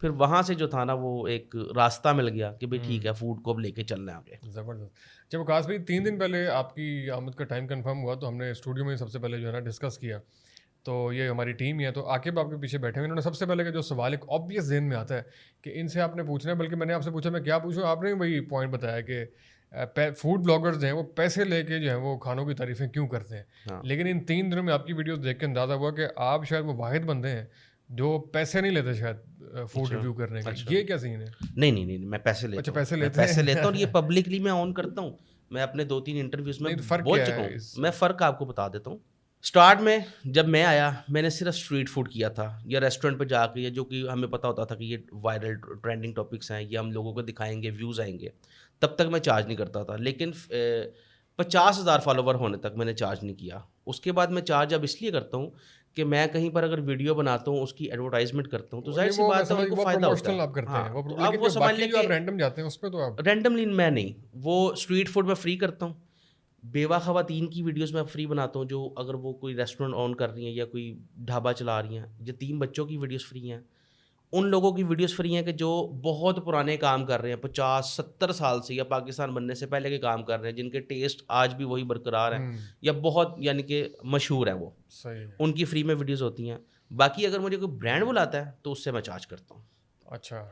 پھر وہاں سے جو تھا نا وہ ایک راستہ مل گیا کہ بھائی ٹھیک ہے فوڈ کو اب لے کے چلنا ہے آگے. زبردست. جب وقاص بھائی 3 دن پہلے آپ کی آمد کا ٹائم کنفرم ہوا تو ہم نے اسٹوڈیو میں سب سے پہلے جو ہے نا ڈسکس کیا. تو یہ ہماری ٹیم ہی ہے, تو عاقب آپ کے پیچھے بیٹھے ہوئے, انہوں نے سب سے پہلے کا جو سوال ایک آبویس ذہن میں آتا ہے کہ ان سے آپ نے پوچھنا ہے, بلکہ میں نے آپ سے پوچھا میں کیا پوچھوں, آپ نے وہی پوائنٹ بتایا کہ فوڈ بلاگرز ہیں وہ پیسے لے کے جو ہیں وہ کھانوں کی تعریفیں کیوں کرتے ہیں. لیکن ان 3 دنوں میں آپ کی ویڈیوز دیکھ کے اندازہ ہوا کہ آپ شاید وہ واحد بندے ہیں جو پیسے نہیں لیتے شاید فوڈ ریویو کرنے کے. یہ کیا سین ہے؟ نہیں میں پیسے لیتا ہوں. پیسے لیتا ہوں اور یہ پبلکلی میں آن کرتا ہوں. میں اپنے 2-3 انٹرویوز میں بول چکا ہوں. میں فرق آپ کو بتا دیتا ہوں. اسٹارٹ میں جب میں آیا میں نے صرف اسٹریٹ فوڈ کیا تھا یا ریسٹورینٹ پہ جا کے, یا جو کہ ہمیں پتہ ہوتا تھا کہ یہ وائرل ٹرینڈنگ ٹاپکس ہیں, یہ ہم لوگوں کو دکھائیں گے, ویوز آئیں گے, تب تک میں چارج نہیں کرتا تھا. لیکن 50,000 فالوور ہونے تک میں نے چارج نہیں کیا. اس کے بعد میں چارج اب اس لیے کرتا ہوں کہ میں کہیں پر اگر ویڈیو بناتا ہوں اس کی ایڈورٹائزمنٹ کرتا ہوں تو ظاہر سی بات ہے ان کو فائدہ ہوتا ہے. اب وہ سمجھ لیں کہ رینڈم جاتے ہیں اس پہ, تو آپ رینڈملی میں نہیں, وہ اسٹریٹ فوڈ میں فری کرتا ہوں. بیوہ خواتین کی ویڈیوز میں فری بناتا ہوں, جو اگر وہ کوئی ریسٹورینٹ آن کر رہی ہیں یا کوئی ڈھابا چلا رہی ہیں. یہ 3 بچوں کی ویڈیوز فری ہیں. ان لوگوں کی ویڈیوز فری ہیں کہ جو بہت پرانے کام کر رہے ہیں, 50-70 سال سے یا پاکستان بننے سے پہلے کے کام کر رہے ہیں, جن کے ٹیسٹ آج بھی وہی برقرار ہیں یا بہت یعنی کہ مشہور ہیں, وہ ان کی فری میں ویڈیوز ہوتی ہیں. باقی اگر مجھے کوئی برانڈ بلاتا ہے تو اس سے میں چارج کرتا ہوں. اچھا,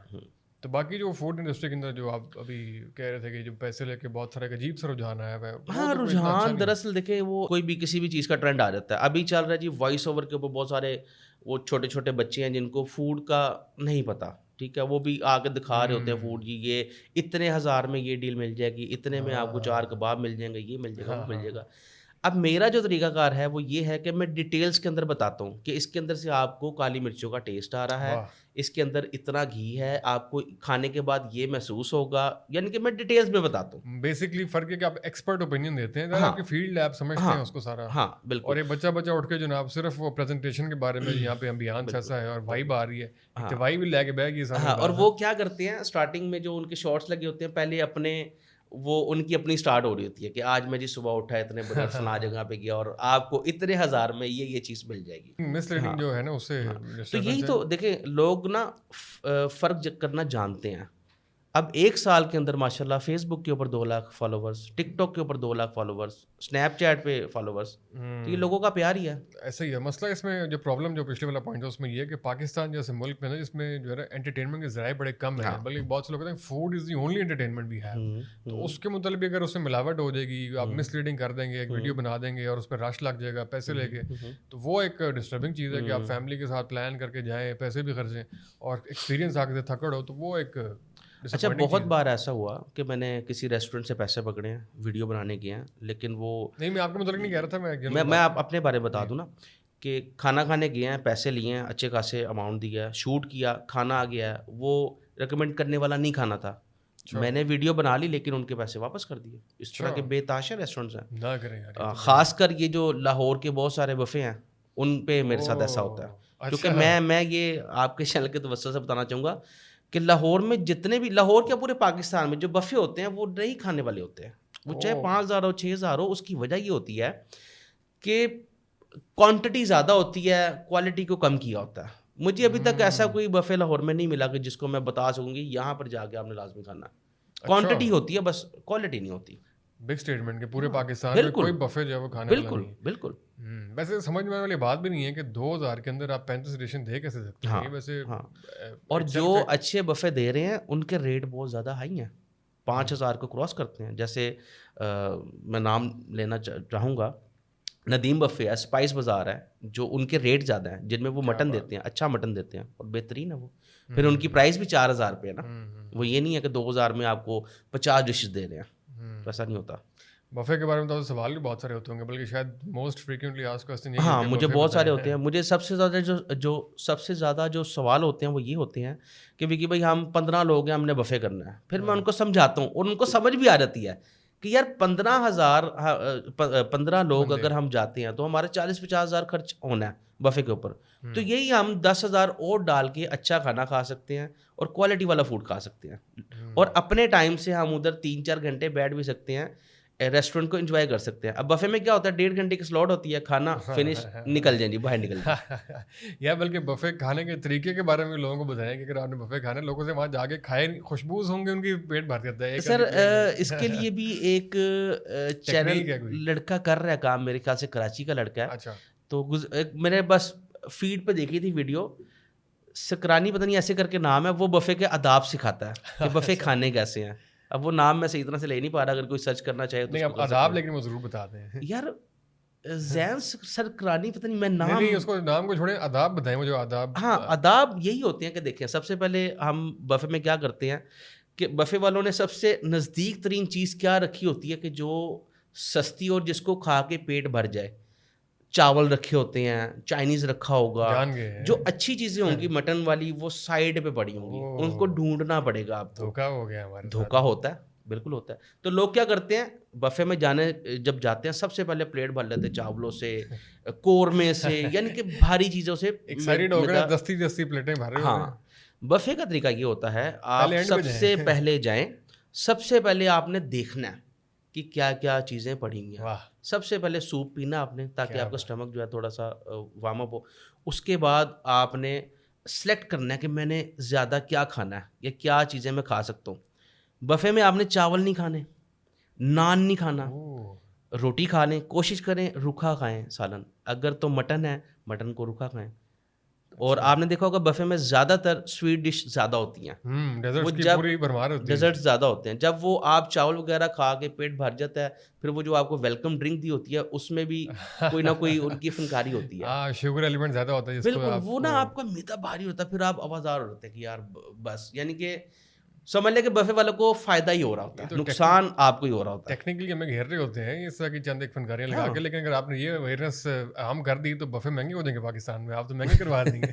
تو باقی جو فوڈ انڈسٹری کے اندر جو آپ ابھی کہہ رہے تھے کہ جو پیسے لے کے بہت سارے عجیب سا رجحان آیا ہوا ہے. ہاں رجحان دراصل دیکھیں وہ کوئی بھی کسی بھی چیز کا ٹرینڈ آ جاتا ہے. ابھی چل رہا ہے جی وائس اوور کے اوپر بہت سارے وہ چھوٹے چھوٹے بچے ہیں جن کو فوڈ کا نہیں پتہ, ٹھیک ہے, وہ بھی آ کے دکھا رہے ہوتے ہیں فوڈ, جی یہ اتنے 1000 میں یہ ڈیل مل جائے گی, اتنے میں آپ کو 4 کباب مل جائیں گے, یہ مل جائے گا, وہ مل جائے گا. اب میرا جو طریقہ کار ہے وہ یہ ہے کہ میں ڈیٹیلز کے اندر بتاتا ہوں کہ اس کے اندر سے آپ کو کالی مرچوں کا ٹیسٹ آ رہا ہے, اس کے اندر اتنا گھی ہے, آپ کو کھانے کے بعد یہ محسوس ہوگا, یعنی کہ میں ڈیٹیلز میں بتاتا ہوں. بیسکلی فرق ہے کہ آپ ایکسپرٹ اوپینین دیتے ہیں, آپ کی فیلڈ آپ سمجھتے ہیں اس کو سارا. ہاں بالکل. اور یہ بچہ اٹھ کے جناب صرف وہ پریزنٹیشن کے بارے میں یہاں پہ امبیانس ایسا ہے اور وائب آ رہی ہے, وائب بھی لے کے بیٹھ گئی. اور وہ کیا کرتے ہیں اسٹارٹنگ میں جو ان کے شارٹس لگے ہوتے ہیں, پہلے اپنے وہ ان کی اپنی سٹارٹ ہو رہی ہوتی ہے کہ آج میں جی صبح اٹھا اتنے بڑے فلاں جگہ پہ گیا اور آپ کو اتنے 1000 میں یہ چیز مل جائے گی. مس لیڈنگ جو ہے نا اس سے تو یہی تو دیکھیں لوگ نا فرق کرنا جانتے ہیں. اب 1 سال کے اندر ماشاء اللہ فیس بک کے اوپر 2 لاکھ فالوورس, ٹک ٹاک کے اوپر 2 لاکھ فالوورس, اسنیپ چیٹ پہ فالوورس, تو یہ لوگوں کا پیار ہی ہے. ایسا ہی ہے مسئلہ. اس میں جو پرابلم جو پچھلے والا پوائنٹ ہے اس میں یہ ہے کہ پاکستان جیسے ملک میں نا جس میں جو ہے نا انٹرٹینمنٹ کے ذرائع بڑے کم ہیں, بلکہ بہت سے لوگ کہتے ہیں food is the only entertainment we have, تو اس کے متعلق اگر اس میں ملاوٹ ہو جائے گی, آپ مس لیڈنگ کر دیں گے, ایک ویڈیو بنا دیں گے اور اس پہ رش لگ جائے گا پیسے لے کے, تو وہ ایک ڈسٹربنگ چیز ہے کہ آپ فیملی کے ساتھ پلان کر کے جائیں, پیسے بھی خرچیں اور ایکسپیرینس آ کے تھکڑ ہو, تو وہ ایک. اچھا بہت بار ایسا ہوا کہ میں نے کسی ریسٹورینٹ سے پیسے پکڑے ہیں, ویڈیو بنانے کے ہیں, لیکن وہ نہیں میں آپ کے متعلق نہیں کہہ رہا تھا, میں اپنے بارے میں بتا دوں نا کہ کھانا کھانے گئے ہیں, پیسے لیے ہیں, اچھے خاصے اماؤنٹ دیا ہے, شوٹ کیا, کھانا آ گیا ہے, وہ ریکمینڈ کرنے والا نہیں کھانا تھا, میں نے ویڈیو بنا لی لیکن ان کے پیسے واپس کر دیے. اس طرح کے بے تحاشا ریسٹورینٹس ہیں. خاص کر یہ جو لاہور کے بہت سارے بفے ہیں ان پہ میرے ساتھ ایسا ہوتا ہے, کیونکہ میں یہ آپ کے چینل کے توسط سے بتانا چاہوں گا کہ لاہور میں جتنے بھی, لاہور کے پورے پاکستان میں جو بفے ہوتے ہیں وہ نہیں کھانے والے ہوتے ہیں, وہ چاہے 5000 ہو 6000 ہو. اس کی وجہ یہ ہوتی ہے کہ کوانٹٹی زیادہ ہوتی ہے, کوالٹی کو کم کیا ہوتا ہے. مجھے ابھی تک ایسا کوئی بفے لاہور میں نہیں ملا کہ جس کو میں بتا سکوں گی یہاں پر جا کے آپ نے لازمی کھانا. کوانٹٹی ہوتی ہے بس, کوالٹی نہیں ہوتی. بگ اسٹیٹمنٹ کہ پورے پاکستان میں کوئی بفے جو ہے وہ کھانے والا نہیں. بالکل. ویسے سمجھ میں والی بات بھی نہیں ہے کہ 2000 کے اندر آپ 35 ڈشیں دے کیسے سکتے ہیں ویسے. اور جو اچھے بفے دے رہے ہیں ان کے ریٹ بہت زیادہ ہائی ہیں, 5000 کو کراس کرتے ہیں. جیسے میں نام لینا چاہوں گا, ندیم بفے ہے, اسپائس بازار ہے, جو ان کے ریٹ زیادہ ہیں, جن میں وہ مٹن دیتے ہیں, اچھا مٹن دیتے ہیں اور بہترین ہے وہ. پھر ان کی پرائس بھی 4000 روپے ہے نا, وہ یہ نہیں ہے کہ 2000 میں آپ کو 50 ڈشز دے رہے ہیں, ایسا نہیں ہوتا. بفے کے بارے میں تو سوال بھی بہت سارے ہوتے ہوں گے, بلکہ شاید موسٹ فریکوینٹلی آسکڈ کوسچن یہ ہے. ہاں مجھے بہت سارے ہوتے ہیں. مجھے سب سے زیادہ جو سوال ہوتے ہیں وہ یہ ہوتے ہیں کہ وکی بھائی ہم 15 لوگ ہیں, ہم نے بفے کرنا ہے. پھر میں ان کو سمجھاتا ہوں اور ان کو سمجھ بھی آ جاتی ہے کہ یار 15 لوگ اگر ہم جاتے ہیں تو ہمارے 40-50 ہزار خرچ ہونا ہے بفے کے اوپر. تو یہی ہم 10,000 اور ڈال کے اچھا کھانا کھا سکتے ہیں اور کوالٹی والا فوڈ کھا سکتے ہیں, اور اپنے ٹائم سے ہم ادھر 3-4 گھنٹے بیٹھ بھی سکتے ہیں. ریسٹورینٹ کو انجوائے کر سکتے ہیں. اب بفے میں کیا ہوتا ہے 1.5 گھنٹے کی سلاٹ ہوتی ہے, کھانا فنش, نکل جائیں جی باہر نکل جائیں. یا بلکہ بفے کھانے کے طریقے کے بارے میں لوگوں کو بتائیں کہ اگر آپ نے بفے کھانا ہے لوگوں سے وہاں جا کے کھائے, خوشبوز ہوں گے ان کی پیٹ بھر جاتا ہے. سر اس کے لیے بھی ایک چینل لڑکا کر رہا ہے کام, میرے خیال سے کراچی کا لڑکا ہے. اچھا, تو میں نے بس فیڈ پہ دیکھی تھی ویڈیو, سکرانی پتہ نہیں ایسے کر کے نام ہے, وہ بفے کے آداب سکھاتا ہے کہ بفے کھانے کیسے ہیں. اب وہ نام میں صحیح طرح سے لے نہیں پا رہا, اگر کوئی سرچ کرنا چاہے تو آداب لیکن وہ ضرور بتا دیں یار. زین سرکرانی پتہ نہیں, میں نام نہیں اس کو نام کو چھوڑیں, آداب بتائیں مجھے. آداب, ہاں آداب یہی ہوتے ہیں کہ دیکھیں سب سے پہلے ہم بفے میں کیا کرتے ہیں کہ بفے والوں نے سب سے نزدیک ترین چیز کیا رکھی ہوتی ہے کہ جو سستی اور جس کو کھا کے پیٹ بھر جائے. چاول رکھے ہوتے ہیں, چائنیز رکھا ہوگا, جو اچھی چیزیں ہوں گی مٹن والی وہ سائڈ پہ پڑی ہوں گی, ان کو ڈھونڈنا پڑے گا آپ کو. دھوکا ہو گیا ہمارا, دھوکا ہوتا ہے, بالکل ہوتا ہے. تو لوگ کیا کرتے ہیں بفے میں جب جاتے ہیں سب سے پہلے پلیٹ بھر لیتے ہیں چاولوں سے, قورمے سے, یعنی کہ بھاری چیزوں سے. دستی پلیٹیں بھر رہے. ہاں, بفے کا طریقہ یہ ہوتا ہے آپ سب سے پہلے جائیں, سب سے پہلے آپ نے دیکھنا ہے کہ کیا کیا چیزیں پڑیں گی. سب سے پہلے سوپ پینا آپ نے تاکہ آپ کا اسٹمک جو ہے تھوڑا سا وارم اپ ہو. اس کے بعد آپ نے سلیکٹ کرنا ہے کہ میں نے زیادہ کیا کھانا ہے یا کیا چیزیں میں کھا سکتا ہوں. بفے میں آپ نے چاول نہیں کھانے, نان نہیں کھانا, روٹی کھا لیں, کوشش کریں روکھا کھائیں سالن. اگر تو مٹن ہے مٹن کو روکھا کھائیں. اور آپ نے دیکھا ہوگا بفے میں زیادہ تر سویٹ ڈش زیادہ ہوتی ہیں, وہ جب ڈیزرٹ زیادہ ہوتے ہیں. جب وہ آپ چاول وغیرہ کھا کے پیٹ بھر جاتا ہے, پھر وہ جو آپ کو ویلکم ڈرنک دی ہوتی ہے اس میں بھی کوئی نہ کوئی ان کی فنکاری ہوتی ہے, شوگر ایلیمنٹ زیادہ ہوتا ہے. بالکل, وہ نا آپ کا میدا بھاری ہوتا ہے, پھر آپ آوازدار ہوتے ہیں کہ یار بس, یعنی کہ سمجھ لیں کہ بفے والوں کو فائدہ ہی ہو رہا ہوتا ہے, نقصان آپ کو ہی ہو رہا ہوتا ہے. ٹیکنیکلی ہمیں گھیر رہے ہوتے ہیں اس طرح کی چند ایک فنکاریاں لگا کے, لیکن اگر آپ نے یہ اویئرنیس عام کر دی تو بفے مہنگے ہو جائیں گے پاکستان میں. آپ تو مہنگے کروا دیں گے.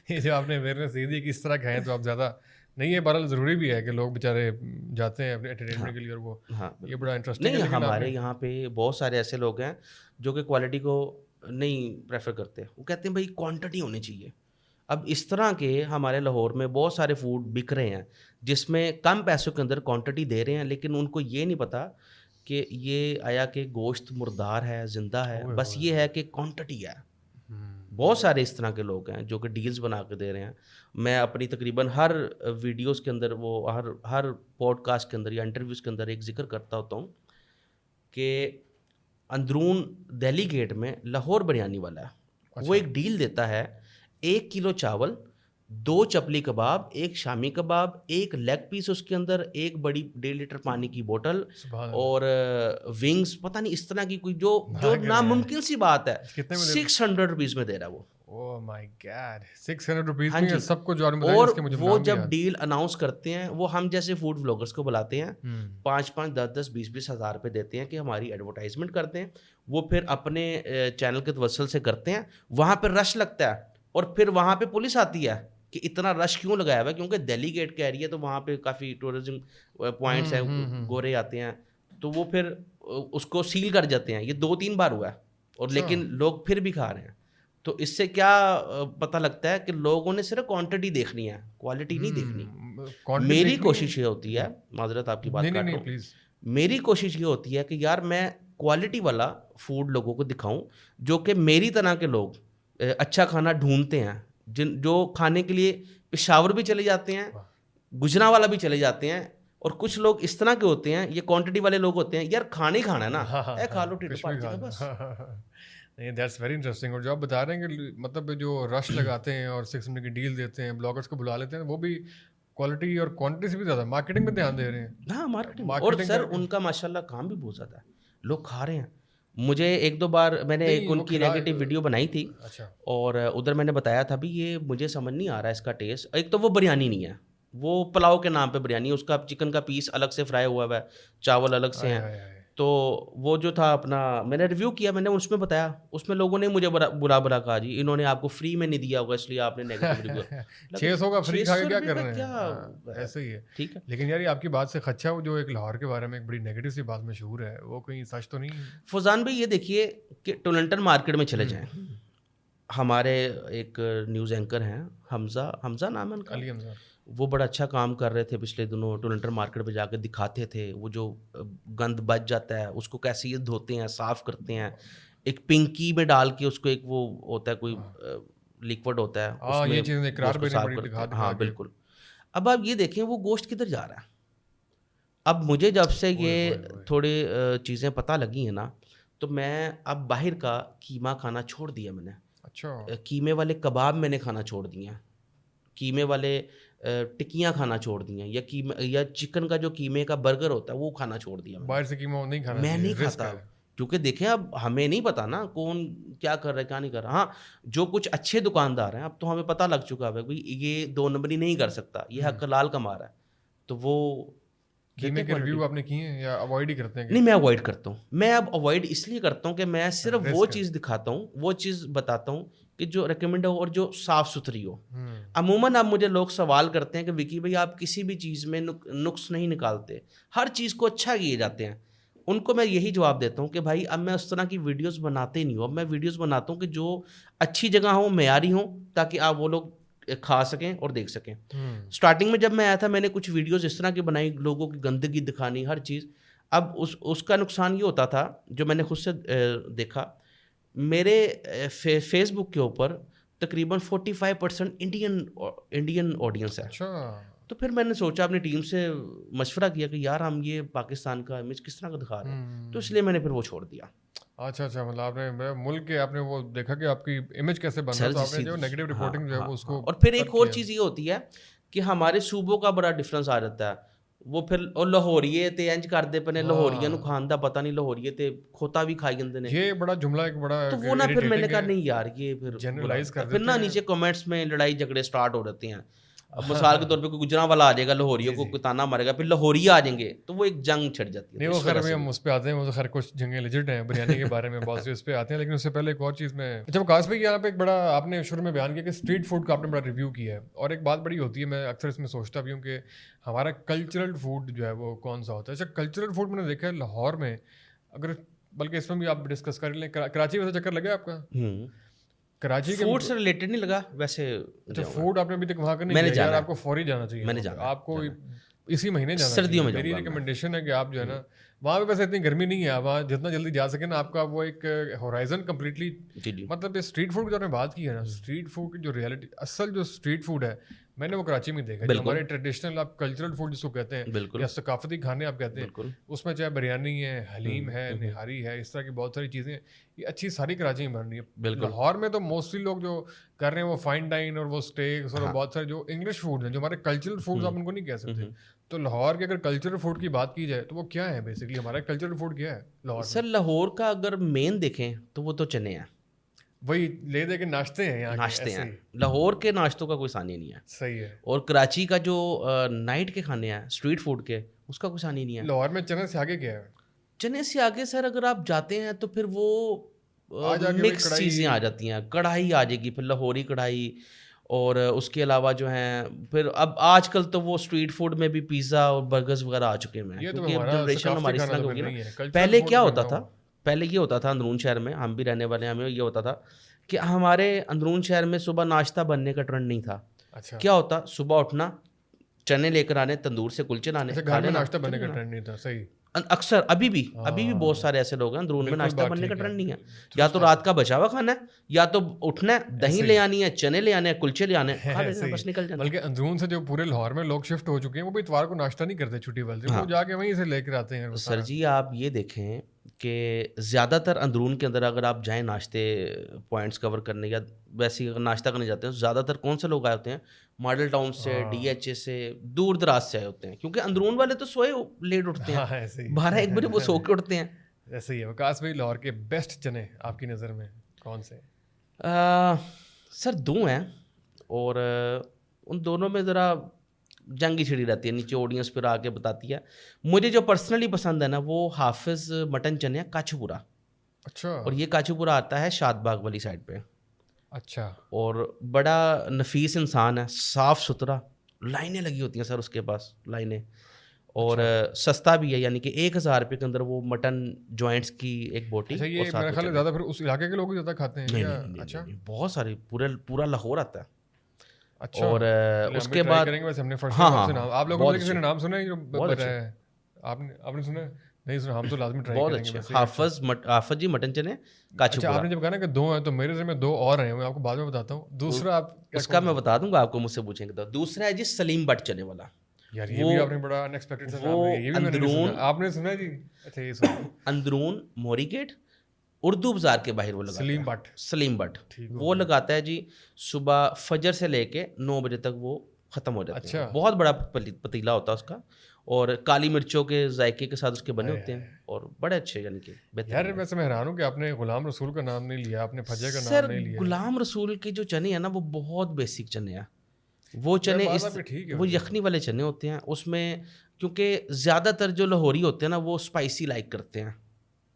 یہ جو آپ نے اویئرنیس دے دی کہ اس طرح کھائیں تو آپ زیادہ نہیں ہے. بہرحال ضروری بھی ہے کہ لوگ بیچارے جاتے ہیں اپنے انٹرٹینمنٹ کے لیے, اور وہ یہ بڑا انٹرسٹنگ ہے. ہمارے یہاں پہ بہت سارے ایسے لوگ ہیں جو کہ کوالٹی کو نہیں پریفر کرتے. وہ کہتے ہیں بھائی کوانٹٹی ہونی چاہیے. اب اس طرح کے ہمارے لاہور میں بہت سارے فوڈ بک رہے ہیں جس میں کم پیسوں کے اندر کوانٹٹی دے رہے ہیں, لیکن ان کو یہ نہیں پتا کہ یہ آیا کہ گوشت مردار ہے زندہ ہے, بس یہ ہے کہ کوانٹٹی ہے. بہت سارے اس طرح کے لوگ ہیں جو کہ ڈیلز بنا کے دے رہے ہیں. میں اپنی تقریباً ہر ویڈیوز کے اندر, وہ ہر پوڈ کاسٹ کے اندر یا انٹرویوز کے اندر ایک ذکر کرتا ہوتا ہوں کہ اندرون دہلی گیٹ میں لاہور بریانی والا ہے, وہ ایک ڈیل دیتا ہے 1 کلو چاول, 2 چپلی کباب, 1 شامی کباب, 1 لیگ پیس اس کے اندر, 1 بڑی 1.5 لیٹر پانی کی بوٹل, اور ونگز, پتہ نہیں اس طرح کی کوئی جو ناممکن سی بات ہے 600 روپیز میں دے رہا ہے وہ. Oh my God, 600 روپیز میں سب کچھ. اور وہ جب ڈیل اناؤنس کرتے ہیں وہ ہم جیسے فوڈ بلاگرس کو بلاتے ہیں, 5-5, 10-10, 20-20 ہزار روپے دیتے ہیں کہ ہماری ایڈورٹائزمنٹ کرتے ہیں. وہ پھر اپنے چینل کے توسل سے کرتے ہیں, وہاں پہ رش لگتا ہے, اور پھر وہاں پہ پولیس آتی ہے کہ اتنا رش کیوں لگایا ہوا ہے, کیونکہ دہلی گیٹ کا ایریا تو وہاں پہ کافی ٹورزم پوائنٹس ہیں, گورے آتے ہیں, تو وہ پھر اس کو سیل کر جاتے ہیں. یہ 2-3 بار ہوا ہے, اور لیکن لوگ پھر بھی کھا رہے ہیں. تو اس سے کیا پتہ لگتا ہے کہ لوگوں نے صرف کوانٹٹی دیکھنی ہے, کوالٹی نہیں دیکھنی. میری کوشش یہ ہوتی ہے, معذرت آپ کی بات کر رہا ہوں, میری کوشش یہ ہوتی ہے کہ یار میں کوالٹی والا فوڈ لوگوں کو دکھاؤں, جو کہ میری طرح کے لوگ اچھا کھانا ڈھونڈتے ہیں, جو کھانے کے لیے پشاور بھی چلے جاتے ہیں, گجرانوالہ بھی چلے جاتے ہیں. اور کچھ لوگ اس طرح کے ہوتے ہیں, یہ کوانٹٹی والے لوگ ہوتے ہیں, یار کھانا ہی کھانا ہے نا, کھا لو ٹھیک ہے بس. نہیں, دیٹس ویری انٹرسٹنگ. اور جو آپ بتا رہے ہیں کہ مطلب جو رش لگاتے ہیں اور 600 کی ڈیل دیتے ہیں, بلاگرس کو بلا لیتے ہیں, وہ بھی کوالٹی اور کوانٹٹی سے بھی زیادہ مارکیٹنگ پہ دھیان دے رہے ہیں. ہاں, مارکیٹنگ. اور سر ان کا ماشاء اللہ کام بھی بہت زیادہ ہے, لوگ کھا رہے ہیں. مجھے 1-2 بار میں نے ان کی نیگیٹو ویڈیو بنائی تھی, اور ادھر میں نے بتایا تھا بھی یہ مجھے سمجھ نہیں آ رہا ہے اس کا ٹیسٹ. ایک تو وہ بریانی نہیں ہے, وہ پلاؤ کے نام پہ بریانی, اس کا چکن کا پیس الگ سے فرائی ہوا ہے, چاول الگ سے ہیں. تو وہ جو تھا اپنا میں نے ریویو کیا, میں نے اس میں بتایا, اس میں لوگوں نے مجھے برا کہا, جی انہوں نے آپ کو فری میں نہیں دیا ہوگا اس لیے آپ نے نیگیٹو ریویو. 600 کا فری کھا کے کیا کر رہے ہیں, ایسے ہی ہے. ٹھیک ہے, لیکن یار آپ کی بات سے خدشہ, وہ جو ایک لاہور کے بارے میں ایک بڑی نیگیٹو سی بات مشہور ہے, وہ کہیں سچ تو نہیں ہے؟ فوزان بھائی یہ دیکھیے کہ ٹولنٹن مارکیٹ میں چلے جائیں, ہمارے ایک نیوز اینکر ہیں حمزہ نام ہے ان کا, علی حمزہ, وہ بڑا اچھا کام کر رہے تھے پچھلے دنوں. ٹورنٹر مارکیٹ پہ جا کے دکھاتے تھے وہ جو گند بچ جاتا ہے اس کو کیسے یہ دھوتے ہیں, صاف کرتے ہیں, ایک پنکی میں ڈال کے اس کو, ایک وہ ہوتا ہے کوئی لیکوڈ ہوتا ہے اس میں یہ چیزیں اقرار گوشت کو بھی صاف بڑی کرتے دکھا ہیں. دکھا ہاں کے. بالکل. اب آپ یہ دیکھیں وہ گوشت کدھر جا رہا ہے. اب مجھے جب سے یہ تھوڑی چیزیں پتہ لگی ہیں نا, تو میں اب باہر کا قیمہ کھانا چھوڑ دیا میں نے. اچھا, قیمے والے کباب میں نے کھانا چھوڑ دیے ہیں, قیمے والے ٹکیاں کھانا چھوڑ دی ہیں, یا چکن کا جو قیمے کا برگر ہوتا ہے وہ کھانا چھوڑ دیا باہر سے قیمہ نہیں کھانا میں چاہیے, نہیں رسک کھاتا. ہے. کیونکہ دیکھیں اب ہمیں نہیں پتا نا کون کیا کر رہا ہے کیا نہیں کر رہا. ہاں جو کچھ اچھے دکاندار ہیں اب تو ہمیں پتہ لگ چکا ہے بھائی یہ 2 نمبری نہیں کر سکتا, یہ حق حلال کما رہا ہے, تو وہ قیمے کے ریویو آپ نے کیے ہیں یا اوائڈ ہی کرتے ہیں؟ نہیں, میں اوائڈ کرتا ہوں. میں اب اوائڈ اس لیے کرتا ہوں کہ میں صرف وہ چیز دکھاتا ہوں, وہ چیز بتاتا ہوں کہ جو ریکمینڈ ہو اور جو صاف ستھری ہو. عموماً اب مجھے لوگ سوال کرتے ہیں کہ وکی بھائی آپ کسی بھی چیز میں نقص نہیں نکالتے, ہر چیز کو اچھا کیے جاتے ہیں. ان کو میں یہی جواب دیتا ہوں کہ بھائی اب میں اس طرح کی ویڈیوز بناتے نہیں ہوں, اب میں ویڈیوز بناتا ہوں کہ جو اچھی جگہ ہوں, معیاری ہوں, تاکہ آپ وہ لوگ کھا سکیں اور دیکھ سکیں. اسٹارٹنگ میں جب میں آیا تھا میں نے کچھ ویڈیوز اس طرح کی بنائی, لوگوں کی گندگی دکھانی, ہر چیز. اب اس کا نقصان یہ ہوتا تھا جو میں نے خود سے دیکھا, میرے فیس بک کے اوپر تقریباً 45% انڈین آڈینس ہے. تو پھر میں نے سوچا اپنی ٹیم سے مشورہ کیا کہ یار ہم یہ پاکستان کا امیج کس طرح کا دکھا رہے ہیں, تو اس لیے میں نے پھر وہ چھوڑ دیا. اچھا, مطلب آپ نے ملک کے آپ نے وہ دیکھا کہ آپ کی امیج کیسے بن رہا ہے, تو آپ نے جو نیگیٹو رپورٹنگ جو ہے وہ اس کو. اور پھر ایک اور چیز یہ ہوتی ہے کہ ہمارے صوبوں کا بڑا ڈفرینس آ جاتا ہے. وہ پھر لاہوریے تے انج کرتے پنے, لاہوریاں نو کھان دا پتہ نہیں, لاہوریے تے کھوتا بھی کھائی جاندے نے. یہ بڑا جملہ ایک بڑا, تو وہ نا پھر میں نے کہا نہیں یار یہ پھر نا نیچے کمنٹس میں لڑائی جھگڑے سٹارٹ ہو جاتے ہیں. اب مثال کے طور پہ کوئی گجراں والا آ جائے گا لاہوریوں کو تانا مارے گا, پھر لاہوری آ جائیں گے, تو وہ ایک جنگ چھڑ جاتی ہے. نہیں وہ خیر ہم اس پہ آتے ہیں, وہ تو خیر کچھ جنگیں لیجٹ ہیں بریانی کے بارے میں, بہت سے اس پہ آتے ہیں. لیکن اس سے پہلے ایک اور چیز میں, جب وقاص بھائی یہاں پہ ایک بڑا آپ نے شروع میں بیان کیا کہ اسٹریٹ فوڈ کا آپ نے بڑا ریویو کیا ہے, اور ایک بات بڑی ہوتی ہے, میں اکثر اس میں سوچتا بھی ہوں کہ ہمارا کلچرل فوڈ جو ہے وہ کون سا ہوتا ہے. اچھا کلچرل فوڈ میں نے دیکھا ہے لاہور میں, اگر بلکہ اس میں بھی آپ ڈسکس کر لیں, کراچی ویسے چکر لگا آپ کا؟ کراچی کے فوڈ سے ریلیٹڈ نہیں لگا ویسے. اچھا فوڈ آپ نے ابھی تک وہاں کا نہیں کیا؟ آپ کو فوری جانا چاہیے, میں نے جانا, آپ کو اسی مہینے جانا سردیوں میں. میری ریکمنڈیشن ہے کہ آپ جو ہے نا وہاں پہ ویسے اتنی گرمی نہیں ہے, وہاں جتنا جلدی جا سکے نا آپ کا وہ ایک ہورائزن کمپلیٹلی, مطلب اسٹریٹ فوڈ کی جو آپ نے بات کی ہے نا, اسٹریٹ فوڈ کی جو ریئلٹی اصل جو اسٹریٹ فوڈ ہے میں نے وہ کراچی میں دیکھا. جو ہمارے ٹریڈیشنل آپ کلچرل فوڈ جس کو کہتے ہیں یا ثقافتی کھانے آپ کہتے ہیں, اس میں چاہے بریانی ہے, حلیم ہے, نہاری ہے, اس طرح کی بہت ساری چیزیں یہ اچھی ساری کراچی میں بن رہی ہے. لاہور میں تو موسٹلی لوگ جو کر رہے ہیں وہ فائن ڈائن اور وہ اسٹیکس اور بہت سارے جو انگلش فوڈ ہیں, جو ہمارے کلچرل فوڈ آپ ان کو نہیں کہہ سکتے. تو لاہور کے اگر کلچرل فوڈ کی بات کی جائے تو وہ کیا ہے بیسکلی, ہمارا کلچرل فوڈ کیا ہے لاہور؟ سر لاہور کا اگر مین دیکھیں تو وہ تو چنے ہیں, وہی لے دے کے ناشتے ہیں یہاں, ناشتے ہیں. لاہور کے ناشتوں کا کوئی ثانی نہیں ہے. صحیح ہے. اور کراچی کا جو نائٹ کے کھانے ہیں اسٹریٹ فوڈ کے, اس کا کوئی ثانی نہیں ہے. لاہور میں چنے سے آگے کیا ہے؟ چنے سے آگے سر اگر آپ جاتے ہیں تو پھر وہ مکس چیزیں آ جاتی ہیں. کڑھائی آ جائے گی, پھر لاہوری کڑھائی, اور اس کے علاوہ جو ہیں پھر اب آج کل تو وہ اسٹریٹ فوڈ میں بھی پیزا اور برگرز وغیرہ آ چکے ہیں, کیونکہ جنریشن ہماری اس طرح ہوگی نا. پہلے کیا ہوتا تھا, پہلے یہ ہوتا تھا اندرون شہر میں, ہم بھی رہنے والے ہیں, ہمیں یہ ہوتا تھا کہ ہمارے اندرون شہر میں صبح ناشتہ بننے کا ٹرینڈ نہیں تھا. کیا ہوتا, صبح اٹھنا, چنے لے کر آنے, تندور سے کلچے لانے, گھر میں ناشتہ بننے کا ٹرینڈ نہیں تھا. صحیح. اکثر ابھی بھی بہت سارے ایسے لوگ ہیں اندرون میں ناشتہ بننے کا ٹرینڈ نہیں ہے. یا تو رات کا بچا ہوا کھانا ہے, یا تو اٹھنا ہے, دہی لے آنی ہے, چنے لے آنے, کلچے لے آنے, بس نکل جانا. بلکہ اندرون سے جو پورے لاہور میں لوگ شفٹ ہو چکے ہیں وہ بھی اتوار کو ناشتہ نہیں کرتے چھٹی والے, وہ جا کے وہیں سے لے کر آتے ہیں. سر جی آپ یہ دیکھیں کہ زیادہ تر اندرون کے اندر اگر آپ جائیں ناشتے پوائنٹس کور کرنے, یا ویسے اگر ناشتہ کرنے جاتے ہیں, زیادہ تر کون سے لوگ آئے ہوتے ہیں, ماڈل ٹاؤن سے, ڈی ایچ اے سے, دور دراز سے آئے ہوتے ہیں. کیونکہ اندرون والے تو سوئے لیٹ اٹھتے ہیں, 12-1 بجے وہ سو کے اٹھتے ہیں. ایسے ہی ہے. وقاص بھائی لاہور کے بیسٹ چنے آپ کی نظر میں کون سے؟ سر 2 ہیں, اور ان دونوں میں ذرا جنگی چھڑی رہتی ہے, نیچے آڈینس پھر آ کے بتاتی ہے. مجھے جو پرسنلی پسند ہے نا وہ حافظ مٹن چنے ہیں, کاچو پورا. اچھا. اور یہ کاچو پورا آتا ہے شاد باغ والی سائڈ پہ. اچھا. اور بڑا نفیس انسان ہے, صاف ستھرا, لائنیں لگی ہوتی ہیں سر اس کے پاس, لائنیں, اور سستا بھی ہے, یعنی کہ 1000 روپے کے اندر وہ مٹن جوائنٹس کی ایک بوٹی. اچھا یہ میرا خیال ہے زیادہ پھر اس علاقے کے لوگ زیادہ کھاتے ہیں. نہیں, بہت سارے, پورا لاہور آتا ہے. اچھا اور چلیں اس ہم بھی کے ٹرائی بعد کریں گے. ویسے ہم نے فرسٹ ہاں ٹائم آپ ہاں سے ہاں نام, آپ لوگوں بہت میں سے کسی اچھے نے نام سنا ہے جو بہت اچھے بتایا ہے؟ آپ نے سنا ہے؟ نہیں سنا, ہم تو لازمی ٹرائی بہت کریں گے اچھے. ویسے. اچھا حافظ جی مٹن چنے کاچو اچھا, پورا. آپ نے جب کہا نا کہ 2 ہیں تو میرے ذہن میں 2 اور ہیں, میں آپ کو بعد میں بتاتا ہوں. دوسرا آپ کیا اس کا کون میں سا؟ بتا دوں گا آپ کو, مجھ سے پوچھیں گے تو. دوسرا ہے جی سلیم بٹ چنے والا. یار یہ وہ بھی آپ نے بڑا ان ایکسپیکٹڈ سا نام ہے, وہ یہ بھی میں نے نہیں سنا. آپ نے سنا جی؟ اچھا یہ سنا. اندرون موری گیٹ اردو بازار کے باہر وہ لگاتا سلیم ہے. بٹ, سلیم بٹ ٹھیک ہو وہ گیا. لگاتا ہے جی, صبح فجر سے لے کے 9 بجے تک وہ ختم ہو جاتے ہیں. اچھا بہت بڑا پتیلا ہوتا ہے اس کا, اور کالی مرچوں کے ذائقے کے ساتھ اس کے بنے ہوتے ہیں, اور بڑے اچھے یعنی کہ یار بہترین. ویسے میں حیران ہوں کہ آپ نے غلام رسول کا نام نہیں لیا, آپ نے فجر کا نام سر نہیں لیا. غلام رسول کے جو چنے ہیں نا وہ بہت بیسک چنے ہیں. وہ چنے بات آپ کی ٹھیک ہے وہ ویسے. یخنی والے چنے ہوتے ہیں. اس میں کیونکہ زیادہ تر جو لاہوری ہوتے ہیں نا وہ اسپائسی لائک کرتے ہیں,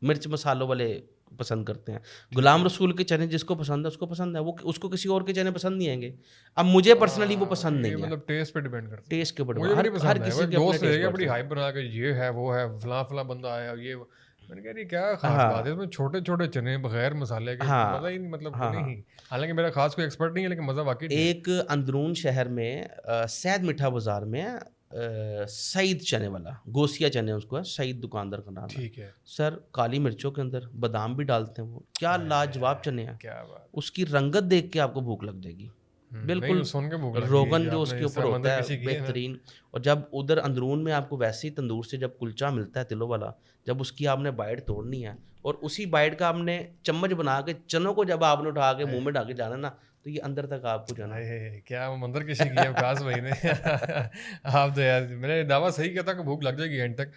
مرچ مسالوں والے پسند کرتے ہیں. غلام رسول کے چنے جس کو پسند ہے اس کو پسند ہے, وہ اس کو کسی اور کے چنے پسند نہیں آئیں گے. اب مجھے پرسنلی وہ پسند یہ نہیں ہے. مطلب ٹیسٹ پہ ڈیپینڈ کرتا ہے. ٹیسٹ کے اوپر مجھے بھی نہیں ہر پسند ہے. وہ کسی ایک کے اپنے دوست رہے ٹیسٹ گا بڈس بڑی ہیں. ہائپ بنا کے یہ ہے وہ ہے فلاں فلاں بندہ آیا یہ, میں نے کہا یہ کیا خاص ہاں بات ہے اس میں, چھوٹے چھوٹے چنے بغیر مسالے کے ہاں مزہ ہی نہیں, مطلب ہاں ہاں. نہیں. حالانکہ میرا خاص کوئی ایکسپرٹ نہیں ہے لیکن مزہ واقعی نہیں ہے. ایک اندرون شہر میں سید میٹھا بازار میں سعید چنے والا, گوسیا چنے اس کو ہے, سعید دکاندار کا نام ہے. ٹھیک ہے. سر کالی مرچوں کے اندر بادام بھی ڈالتے ہیں, وہ کیا لاجواب چنے ہیں. کیا بات. اس کی رنگت دیکھ کے آپ کو بھوک لگ جائے گی. نہیں بالکل سن کے بھوک لگ گئی روغن جی, جو آپ اس نے کے اس اوپر طرح ہوتا منظر ہے کشی کی ہے نا. بہترین. اور جب ادھر اندرون میں آپ کو ویسے ہی تندور سے جب کلچا ملتا ہے تلوں والا, جب اس کی آپ نے بائٹ توڑنی ہے اور اسی بائٹ کا آپ نے چمچ بنا کے چنوں کو جب آپ نے اٹھا کے منہ میں ڈال کے جانا نا, تو یہ اندر تک آپ کو جانا. کیا منظر کشی کی ہے وکاس بھائی نے. آپ تو یار میں نے دعویٰ صحیح کیا تھا کہ بھوک لگ جائے گی اینڈ تک.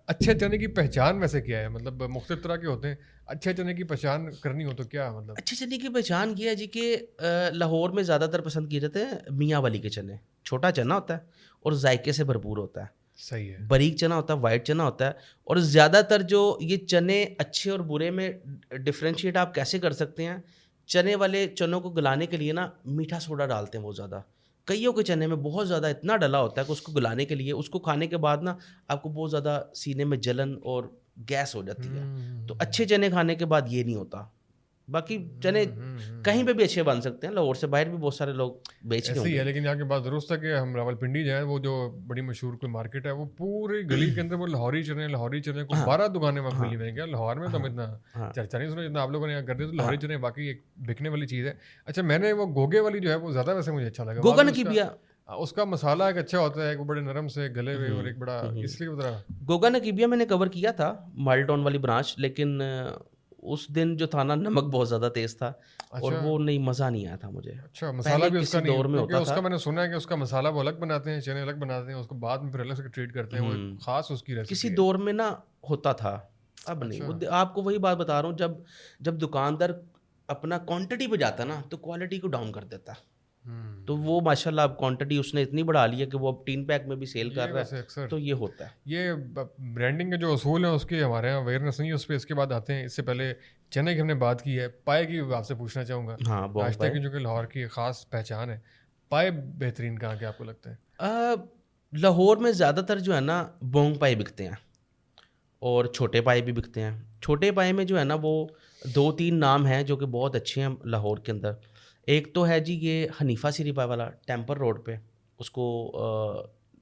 اچھے چنے کی پہچان ویسے کیا ہے, مطلب مختلف طرح کے ہوتے ہیں, اچھے چنے کی پہچان کرنی ہو تو کیا مطلب؟ اچھے چنے کی پہچان یہ ہے جی کہ لاہور میں زیادہ تر پسند کیے جاتے ہیں میاں والی کے چنے. چھوٹا چنا ہوتا ہے اور ذائقے سے بھرپور ہوتا ہے. صحیح ہے. باریک چنا ہوتا ہے, وائٹ چنا ہوتا ہے. اور زیادہ تر جو یہ چنے اچھے اور برے میں ڈفرینشیٹ آپ کیسے کر سکتے ہیں, چنے والے چنوں کو گلانے کے لیے نا میٹھا سوڈا ڈالتے ہیں بہت زیادہ. کئیوں کے چنے میں بہت زیادہ اتنا ڈلا ہوتا ہے کہ اس کو گلانے کے لیے, اس کو کھانے کے بعد نا آپ کو بہت زیادہ سینے میں جلن اور گیس ہو جاتی ہے. تو اچھے چنے کھانے کے بعد یہ نہیں ہوتا. باقی چنے کہیں پہ بھی اچھے بن سکتے ہیں, لاہور سے باہر بھی بہت سارے لوگ بیچ رہے ایسے ہی ہے. ہیں. لیکن یہاں کی بات درست ہے کہ ہم راولپنڈی جائیں, وہ جو بڑی مشہور کوئی مارکیٹ ہے, وہ پوری گلی کے اندر وہ لاہوری چنے کو 12 دکانیں وہاں کھلی ہوئی ہیں. کیا لاہور میں تو ہم اتنا چرچا نہیں سنا جتنا آپ لوگوں نے یہاں کر دیا. تو لاہوری چنے باقی ایک بکنے والی چیز ہے. اچھا میں نے وہ گوگے والی جو ہے وہ زیادہ ویسے مجھے اچھا لگا. گوگا نکیبیا, اس کا مسالہ ایک اچھا ہوتا ہے, وہ بڑے نرم سے گلے ہوئے, اور ایک بڑا اس لیے ذرا گوگا نکیبیا میں نے کور کیا تھا مال ٹاؤن والی برانچ, لیکن اس دن جو تھا نا نمک بہت زیادہ تیز تھا اور وہ نہیں, مزہ نہیں آیا تھا مجھے. اچھا مسالہ بھی اس کا نہیں, میں ہوتا اس کا تھا. میں نے سنا ہے کہ اس کا مسالہ وہ الگ بناتے ہیں, چنے الگ بناتے ہیں, اس کو بعد میں پھر الگ سے ٹریٹ کرتے ہیں, وہ خاص اس کی ریسیپی کسی دور میں نا ہوتا تھا, اب نہیں. آپ کو وہی بات بتا رہا ہوں, جب دکاندار اپنا کوانٹٹی پہ جاتا نا تو کوالٹی کو ڈاؤن کر دیتا. تو وہ ماشاء اللہ اب کوانٹٹی اس نے اتنی بڑھا لی ہے کہ وہ اب 3 پیک میں بھی سیل کر رہا ہے. تو یہ ہوتا ہے. یہ برانڈنگ کے جو اصول ہیں اس کے ہمارے یہاں اویئرنیس نہیں ہے اس پہ. اس کے بعد آتے ہیں, اس سے پہلے چنے کی ہم نے بات کی ہے, پائے کی آپ سے پوچھنا چاہوں گا. ناشتے کی جو کہ لاہور کی خاص پہچان ہے, پائے بہترین کہاں کے آپ کو لگتا ہے؟ لاہور میں زیادہ تر جو ہے نا بونگ پائے بکتے ہیں, اور چھوٹے پائے بھی بکتے ہیں. چھوٹے پائے میں جو ہے نا وہ 2-3 نام ہیں جو کہ بہت اچھے ہیں لاہور کے اندر. ایک تو ہے جی یہ حنیفہ سری پائے والا ٹیمپر روڈ پہ, اس کو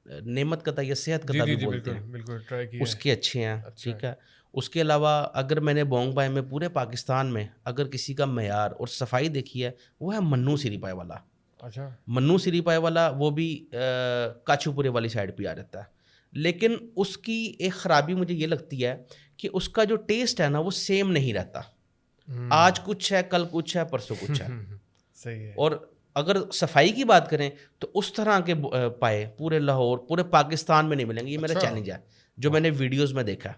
نعمت قطع یا صحت قطع بھی بولتے ہیں. بالکل ٹرائی کیا, اس کے اچھے ہیں. ٹھیک ہے. اس کے علاوہ اگر میں نے بونگ پائے میں پورے پاکستان میں اگر کسی کا معیار اور صفائی دیکھی ہے وہ ہے منو سری پائے والا. اچھا منو سری پائے والا وہ بھی کاچو پورے والی سائڈ پہ آ جاتا ہے. لیکن اس کی ایک خرابی مجھے یہ لگتی ہے کہ اس کا جو ٹیسٹ ہے نا وہ سیم نہیں رہتا. آج کچھ ہے, کل کچھ ہے, پرسوں کچھ ہے. صحیح ہے. اور اگر صفائی کی بات کریں تو اس طرح کے پائے پورے لاہور پورے پاکستان میں نہیں ملیں گے. یہ میرا چیلنج ہے جو میں نے ویڈیوز میں دیکھا.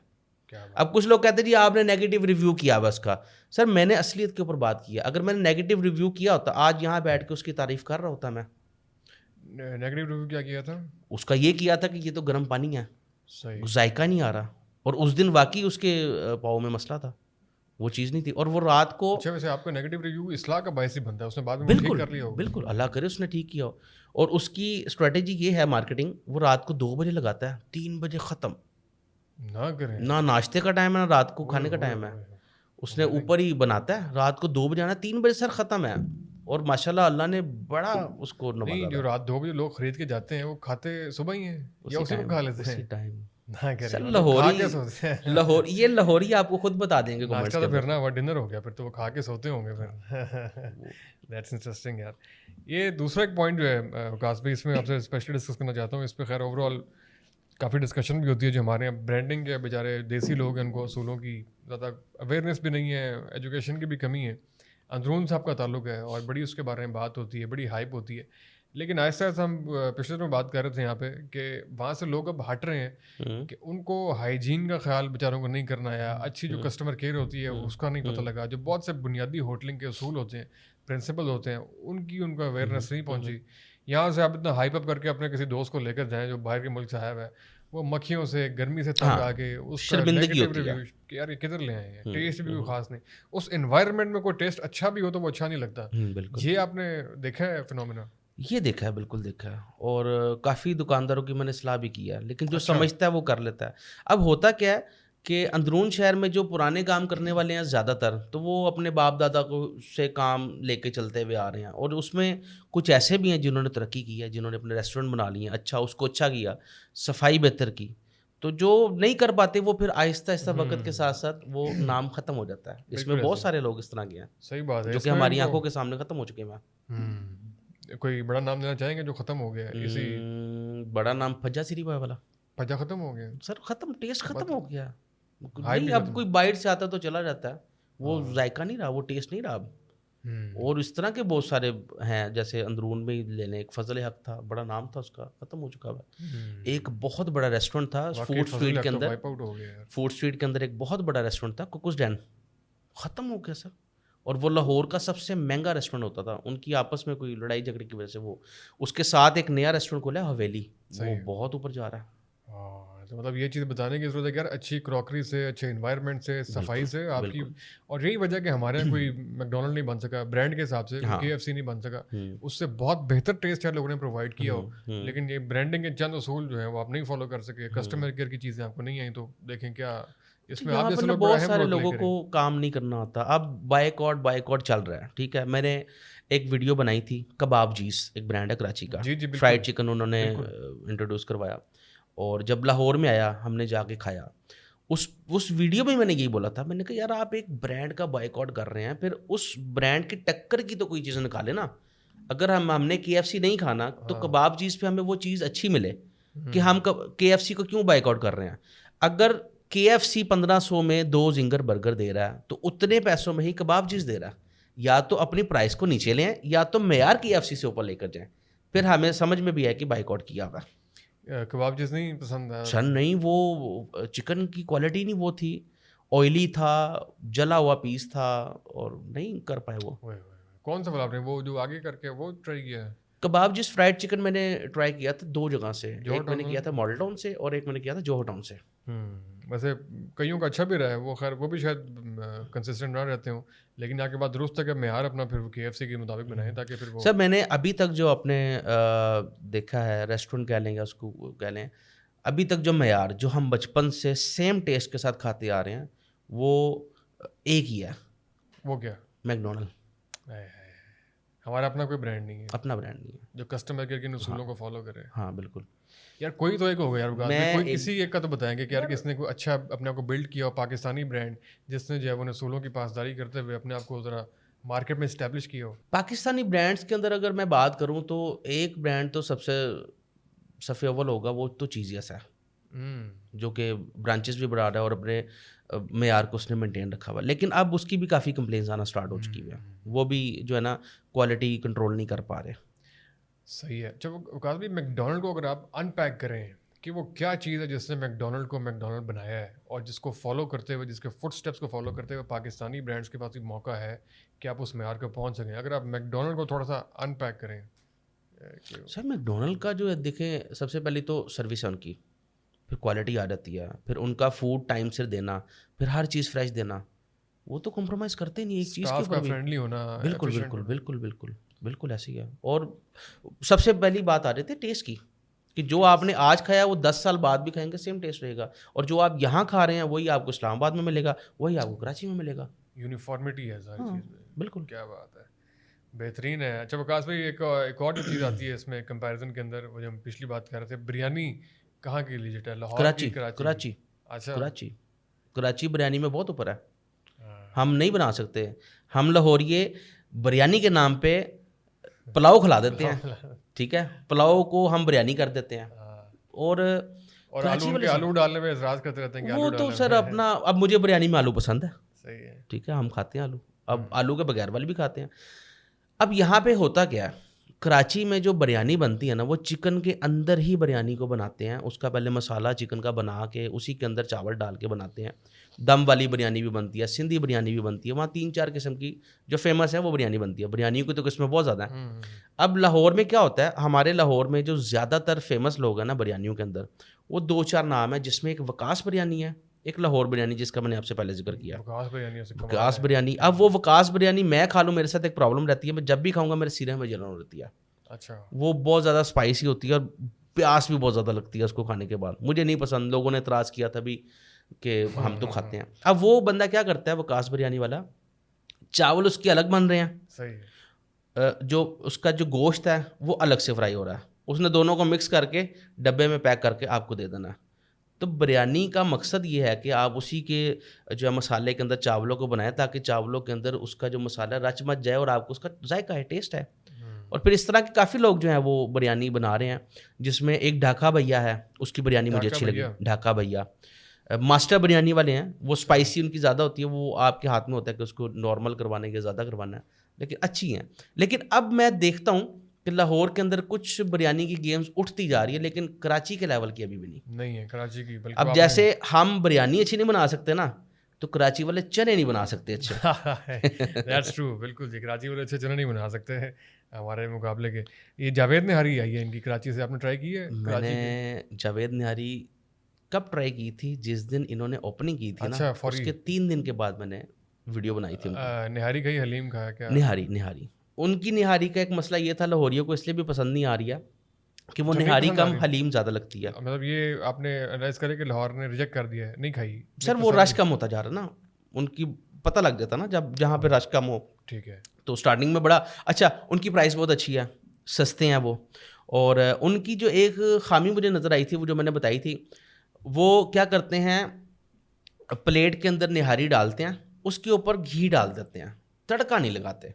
اب کچھ لوگ کہتے ہیں جی آپ نے نیگیٹو ریویو کیا ہوا اس کا. سر میں نے اصلیت کے اوپر بات کی ہے. اگر میں نے نیگیٹو ریویو کیا ہوتا آج یہاں بیٹھ کے اس کی تعریف کر رہا ہوتا. میں نیگیٹو ریویو کیا کیا تھا اس کا, یہ کیا تھا کہ یہ تو گرم پانی ہے, صحیح ذائقہ نہیں آ رہا. اور اس دن واقعی اس کے پاؤں میں مسئلہ تھا, وہ چیز نہیں تھی. اور وہ رات کو اچھا ویسے آپ کا نیگیٹو ریویو اصلاح کا باعث ہی بنتا ہے, اس نے بعد میں بالکل ٹھیک کر لیا ہوگا. بالکل اللہ کرے اس نے ٹھیک کیا ہو. اور اس کی اسٹریٹجی یہ ہے مارکیٹنگ, وہ رات کو 2 بجے لگاتا ہے, 3 بجے ختم. نہ کریں, نہ ناشتے کا ٹائم ہے نہ رات کو کھانے کا ٹائم ہے. اس نے اوپر ہی بناتا ہے, رات کو 2 بجے آنا, 3 بجے سر ختم ہے. اور ماشاءاللہ اللہ نے بڑا اس کو نہیں نوازا جو رات 2 بجے لوگ خرید کے جاتے ہیں وہ کھاتے صبح ہی ہیں یا اسی وقت کھا لیتے اسی ہیں؟ ٹائم. نہ کریں سر مطلب کھا کے لاہوری سوتے ہیں. یہ لاہوری آپ کو خود بتا دیں گے کمنٹس ناشتہ کے تو پھر اندر. نا وہ ڈنر ہو گیا پھر تو وہ کھا کے سوتے ہوں گے پھر. دیٹس انٹرسٹنگ یار. یہ دوسرا ایک پوائنٹ جو ہے وکاس بھائی اس میں آپ سے اسپیشلی ڈسکس کرنا چاہتا ہوں. اس پہ خیر اوور آل کافی ڈسکشن بھی ہوتی ہے. جو ہمارے یہاں برانڈنگ کے بیچارے دیسی لوگ ہیں ان کو اصولوں کی زیادہ اویئرنیس بھی نہیں ہے, ایجوکیشن کی بھی کمی ہے. اندرون صاحب کا تعلق ہے اور بڑی اس کے بارے میں بات ہوتی ہے, بڑی ہائپ ہوتی ہے. لیکن ایسا ایسا ہم پچھلے میں بات کر رہے تھے یہاں پہ کہ وہاں سے لوگ اب ہٹ رہے ہیں کہ ان کو ہائیجین کا خیال بیچاروں کو نہیں کرنا ہے, اچھی جو کسٹمر کیئر ہوتی ہے اس کا نہیں پتہ لگا. جو بہت سے بنیادی ہوٹلنگ کے اصول ہوتے ہیں, پرنسپل ہوتے ہیں, ان کو اویئرنیس نہیں پہنچی. یہاں سے آپ اتنا ہائپ اپ کر کے اپنے کسی دوست کو لے کر جائیں جو باہر کے ملک سے آیا ہوا ہے, وہ مکھیوں سے گرمی سے تنگ آ کے اس کا نیگیٹو ریویو کہ یار یہ کدھر لے آئے ہیں, ٹیسٹ بھی کوئی خاص نہیں. اس انوائرمنٹ میں کوئی ٹیسٹ اچھا بھی ہو تو وہ اچھا نہیں لگتا. یہ آپ نے دیکھا ہے فینومینا؟ یہ دیکھا ہے, بالکل دیکھا ہے. اور کافی دکانداروں کی میں نے اصلاح بھی کیا, لیکن جو سمجھتا ہے وہ کر لیتا ہے. اب ہوتا کیا ہے کہ اندرون شہر میں جو پرانے کام کرنے والے ہیں زیادہ تر, تو وہ اپنے باپ دادا کو سے کام لے کے چلتے ہوئے آ رہے ہیں. اور اس میں کچھ ایسے بھی ہیں جنہوں نے ترقی کی ہے, جنہوں نے اپنے ریسٹورنٹ بنا لیے ہیں, اچھا اس کو اچھا کیا, صفائی بہتر کی. تو جو نہیں کر پاتے وہ پھر آہستہ آہستہ وقت کے ساتھ ساتھ وہ نام ختم ہو جاتا ہے. اس میں بہت سارے لوگ اس طرح کے ہیں. صحیح بات ہے, جو کہ ہماری آنکھوں کے سامنے ختم ہو چکے ہیں. کوئی بڑا نام دینا چاہیں گے جو ختم ہو گیا؟ اسی بڑا نام پھجا سری بھائی والا. پھجا ختم ہو گیا سر, ختم, ٹیسٹ ختم ہو گیا. نہیں اب کوئی بائٹ سے آتا تو چلا جاتا ہے, وہ ذائقہ نہیں رہا, وہ ٹیسٹ نہیں رہا اب. اور اس طرح کے بہت سارے ہیں, جیسے اندرون میں لے لیں, ایک فضل حق تھا, بڑا نام تھا اس کا, ختم ہو چکا ہے. ایک بہت بڑا ریسٹورینٹ تھا فوڈ اسٹریٹ کے اندر, فوڈ اسٹریٹ کے اندر ایک بہت بڑا ریسٹورینٹ تھا کوکوس ڈین, ختم ہو گیا سر. اور وہ لاہور کا سب سے مہنگا ریسٹورینٹ ہوتا تھا. ان کی آپس میں کوئی لڑائی جھگڑے کی وجہ سے وہ اس کے ساتھ ایک نیا ریسٹورینٹ کھولا ہے حویلی, وہ بہت اوپر جا رہا ہے. تو مطلب یہ چیز بتانے کی ضرورت ہے کہ یار اچھی کراکری سے, اچھے انوائرمنٹ سے, صفائی سے آپ کی. اور یہی وجہ کہ ہمارے یہاں کوئی میکڈونلڈ نہیں بن سکا برانڈ کے حساب سے, KFC نہیں بن سکا, اس سے بہت بہتر ٹیسٹ یار لوگوں نے پرووائڈ کیا ہو. لیکن یہ برانڈنگ کے چند اصول جو ہیں وہ آپ نہیں فالو کر سکے, کسٹمر کیئر کی چیزیں آپ کو نہیں آئیں, تو دیکھیں کیا اس میں آپ جیسے لوگ بہت سارے لوگوں کو کام نہیں کرنا آتا. اب بائیکاٹ چل رہا ہے, ٹھیک ہے. میں نے ایک ویڈیو بنائی تھی, کباب جیز ایک برانڈ ہے کراچی کا, فرائڈ چکن انہوں نے انٹروڈیوس کروایا, اور جب لاہور میں آیا ہم نے جا کے کھایا. اس ویڈیو میں نے یہی بولا تھا, میں نے کہا یار آپ ایک برانڈ کا بائیکاٹ کر رہے ہیں, پھر اس برانڈ کی ٹکر کی تو کوئی چیز نکالے نا. اگر ہم نے KFC نہیں کھانا تو کباب چیز پہ ہمیں وہ چیز اچھی ملے, کہ ہم KFC کو کیوں بائیکاٹ کر رہے ہیں. اگر KFC 1500 میں 2 زنگر برگر دے رہا ہے تو اتنے پیسوں میں ہی کباب چیز دے رہا ہے. یا تو اپنی پرائس کو نیچے لیں, یا تو معیار KFC سے اوپر لے کر جائیں. پھر ہمیں سمجھ میں بھی آئے کہ بائیکاٹ کیا ہوا. کباب چیز نہیں پسند ہے سر, نہیں, وہ چکن کی کوالٹی نہیں وہ تھی, آئلی تھا, جلا ہوا پیس تھا, اور نہیں کر پائے وہ. کون سا والا آپ نے وہ جو آگے کر کے وہ ٹرائی کیا ہے؟ کباب جس فرائڈ چکن میں نے ٹرائی کیا تھا 2 جگہ سے, ایک میں نے کیا تھا ماڈل ٹاؤن سے اور ایک میں نے کیا تھا جوہر ٹاؤن سے. ویسے کئیوں کا اچھا بھی رہا ہے وہ, خیر وہ بھی شاید کنسسٹنٹ نہ رہتے ہوں, لیکن آپ کے بعد درست ہے کہ معیار اپنا پھر KFC کے مطابق بنائیں تاکہ پھر وہ. سر میں نے ابھی تک جو اپنے دیکھا ہے ریسٹورینٹ کہہ لیں یا اس کو کہہ لیں, ابھی تک جو معیار جو ہم بچپن سے سیم ٹیسٹ کے ساتھ کھاتے آ رہے ہیں وہ ایک ہی ہے. وہ کیا؟ میکڈونلڈ. ہمارا اپنا کوئی برانڈ نہیں ہے, اپنا برانڈ نہیں ہے جو کسٹمر کیئر کے اصولوں کو فالو کرے. ہاں بالکل. یار کوئی تو ایک ہوگا یار, کوئی کسی ایک کا تو بتائیں گے کہ یار کس نے کوئی اچھا اپنے آپ کو بلڈ کیا ہو, پاکستانی برانڈ جس نے جو ہے وہ اصولوں کی پاسداری کرتے ہوئے اپنے آپ کو ذرا مارکیٹ میں اسٹیبلش کیا ہو. پاکستانی برانڈس کے اندر اگر میں بات کروں تو ایک برانڈ تو سب سے صف اول ہوگا, وہ تو چیزیس ہے, جو کہ برانچز بھی بڑھا رہا ہے اور اپنے معیار کو اس نے مینٹین رکھا ہوا. لیکن اب اس کی بھی کافی کمپلینس آنا اسٹارٹ ہو چکی ہے, وہ بھی جو ہے نا کوالٹی کنٹرول نہیں کر پا رہے. صحیح ہے. اچھا وکاس بھائی, میکڈونلڈ کو اگر آپ ان پیک کریں کہ وہ کیا چیز ہے جس نے میکڈونلڈ کو میکڈونلڈ بنایا ہے, اور جس کو فالو کرتے ہوئے, جس کے فٹ اسٹیپس کو فالو کرتے ہوئے پاکستانی برانڈس کے پاس بھی موقع ہے کہ آپ اس معیار کو پہنچ سکیں, اگر آپ میکڈونلڈ کو تھوڑا سا ان پیک کریں. سر میکڈونلڈ کا جو ہے دیکھیں, سب سے پہلے تو سروس ہے ان کی, پھر کوالٹی آ جاتی ہے, پھر ان کا فوڈ ٹائم سے دینا, پھر ہر چیز فریش دینا, وہ تو کمپرومائز کرتے نہیں ایک چیز کے اوپر بھی. فرینڈلی ہونا, بالکل بالکل بالکل بالکل بالکل ایسے ہی ہے. اور سب سے پہلی بات آ رہی تھی ٹیسٹ کی, کہ جو آپ نے آج کھایا وہ 10 سال بعد بھی کھائیں گے سیم ٹیسٹ رہے گا, اور جو آپ یہاں کھا رہے ہیں وہی آپ کو اسلام آباد میں ملے گا, وہی آپ کو کراچی میں ملے گا. یونیفارمٹی ہے ساری چیز میں. بالکل. کیا بات ہے, بہترین ہے. اچھا وکاس بھائی ایک اور جو چیز آتی ہے اس میں کمپیریزن کے اندر, وہ جو ہم پچھلی بات کر رہے تھے, بریانی کہاں کی لیجٹ ہے؟ لاہور کی, کراچی؟ اچھا کراچی بریانی میں بہت اوپر ہے. ہم نہیں بنا سکتے. ہم لاہوریے بریانی کے نام پہ پلاؤ کھلا دیتے ہیں, ٹھیک ہے, پلاؤ کو ہم بریانی کر دیتے ہیں. اور آلو ڈالنے میں اعتراض کرتے رہتے ہیں کہ وہ تو سر اپنا, اب مجھے بریانی میں آلو پسند ہے, صحیح ہے, ٹھیک ہے, ہم کھاتے ہیں آلو, اب آلو کے بغیر والی بھی کھاتے ہیں. اب یہاں پہ ہوتا کیا ہے, کراچی میں جو بریانی بنتی ہے نا, وہ چکن کے اندر ہی بریانی کو بناتے ہیں. اس کا پہلے مسالہ چکن کا بنا کے اسی کے اندر چاول ڈال کے بناتے ہیں. دم والی بریانی بھی بنتی ہے, سندھی بریانی بھی بنتی ہے. وہاں 3-4 قسم کی جو فیمس ہے وہ بریانی بنتی ہے. بریانیوں کی تو قسمیں بہت زیادہ ہیں. اب لاہور میں کیا ہوتا ہے, ہمارے لاہور میں جو زیادہ تر فیمس لوگ ہیں نا بریانیوں کے اندر, وہ 2-4 نام ہیں, جس میں ایک وکاس بریانی ہے, ایک لاہور بریانی جس کا میں نے آپ سے پہلے ذکر کیا, وکاس بریانی. اب وہ وکاس بریانی میں کھا لوں, میرے ساتھ ایک پرابلم رہتی ہے, میں جب بھی کھاؤں گا میرے سینے میں جلن ہوتی ہے. اچھا, وہ بہت زیادہ اسپائسی ہوتی ہے اور پیاس بھی بہت زیادہ لگتی ہے اس کو کھانے کے بعد. مجھے نہیں پسند, لوگوں نے اعتراض کیا تھا بھی کہ ہم تو کھاتے ہیں. اب وہ بندہ کیا کرتا ہے وکاس بریانی والا, چاول اس کے الگ بن رہے ہیں, صحیح, جو اس کا جو گوشت ہے وہ الگ سے فرائی ہو رہا ہے, اس نے دونوں کو مکس کر کے ڈبے میں پیک کر کے آپ کو دے دینا ہے. تو بریانی کا مقصد یہ ہے کہ آپ اسی کے جو ہے مسالے کے اندر چاولوں کو بنائیں, تاکہ چاولوں کے اندر اس کا جو مسالہ رچ مچ جائے اور آپ کو اس کا ذائقہ ہے, ٹیسٹ ہے. اور پھر اس طرح کے کافی لوگ جو ہیں وہ بریانی بنا رہے ہیں, جس میں ایک ڈھاکہ بھیا ہے, اس کی بریانی مجھے اچھی لگی. ڈھاکہ بھیا ماسٹر بریانی والے ہیں, وہ اسپائسی ان کی زیادہ ہوتی ہے, وہ آپ کے ہاتھ میں ہوتا ہے کہ اس کو نارمل کروانے کے زیادہ کروانا ہے, لیکن اچھی ہیں. لیکن اب میں دیکھتا ہوں کہ لاہور کے اندر کچھ بریانی کی گیمز اٹھتی جا رہی ہے, لیکن کراچی کے لیول کی ابھی بھی نہیں ہے کراچی کی. اب جیسے ہم بریانی اچھی نہیں بنا سکتے نا, تو کراچی والے چنے نہیں بنا سکتے اچھے. دیٹس ٹرو, بالکل جی, کراچی والے اچھے چنے نہیں بنا سکتے ہیں ہمارے مقابلے کے. یہ جاوید نہاری آئی ہے ان کی کراچی سے, آپ نے ٹرائی کی ہے؟ میں نے جاوید نہاری کب ٹرائی کی تھی, جس دن انہوں نے اوپننگ کی تھی نا, اس کے 3 دن کے بعد میں نے ویڈیو بنائی تھی. نہاری کھائی, حلیم کھایا کیا؟ نہاری. ان کی نہاری کا ایک مسئلہ یہ تھا, لاہوریوں کو اس لیے بھی پسند نہیں آ رہی ہے کہ وہ نہاری کم حلیم زیادہ لگتی ہے. مطلب یہ آپ نے انالائز کرے کہ لاہور نے ریجیکٹ کر دیا ہے, نہیں کھائی سر, وہ رش کم ہوتا جا رہا نا, ان کی پتہ لگ جاتا نا جب جہاں پہ رش کم ہو, ٹھیک ہے. تو اسٹارٹنگ میں بڑا اچھا, ان کی پرائس بہت اچھی ہے, سستے ہیں وہ. اور ان کی جو ایک خامی مجھے نظر آئی تھی, وہ جو میں نے بتائی تھی, وہ کیا کرتے ہیں, پلیٹ کے اندر نہاری ڈالتے ہیں, اس کے اوپر گھی ڈال دیتے ہیں, تڑکا نہیں لگاتے.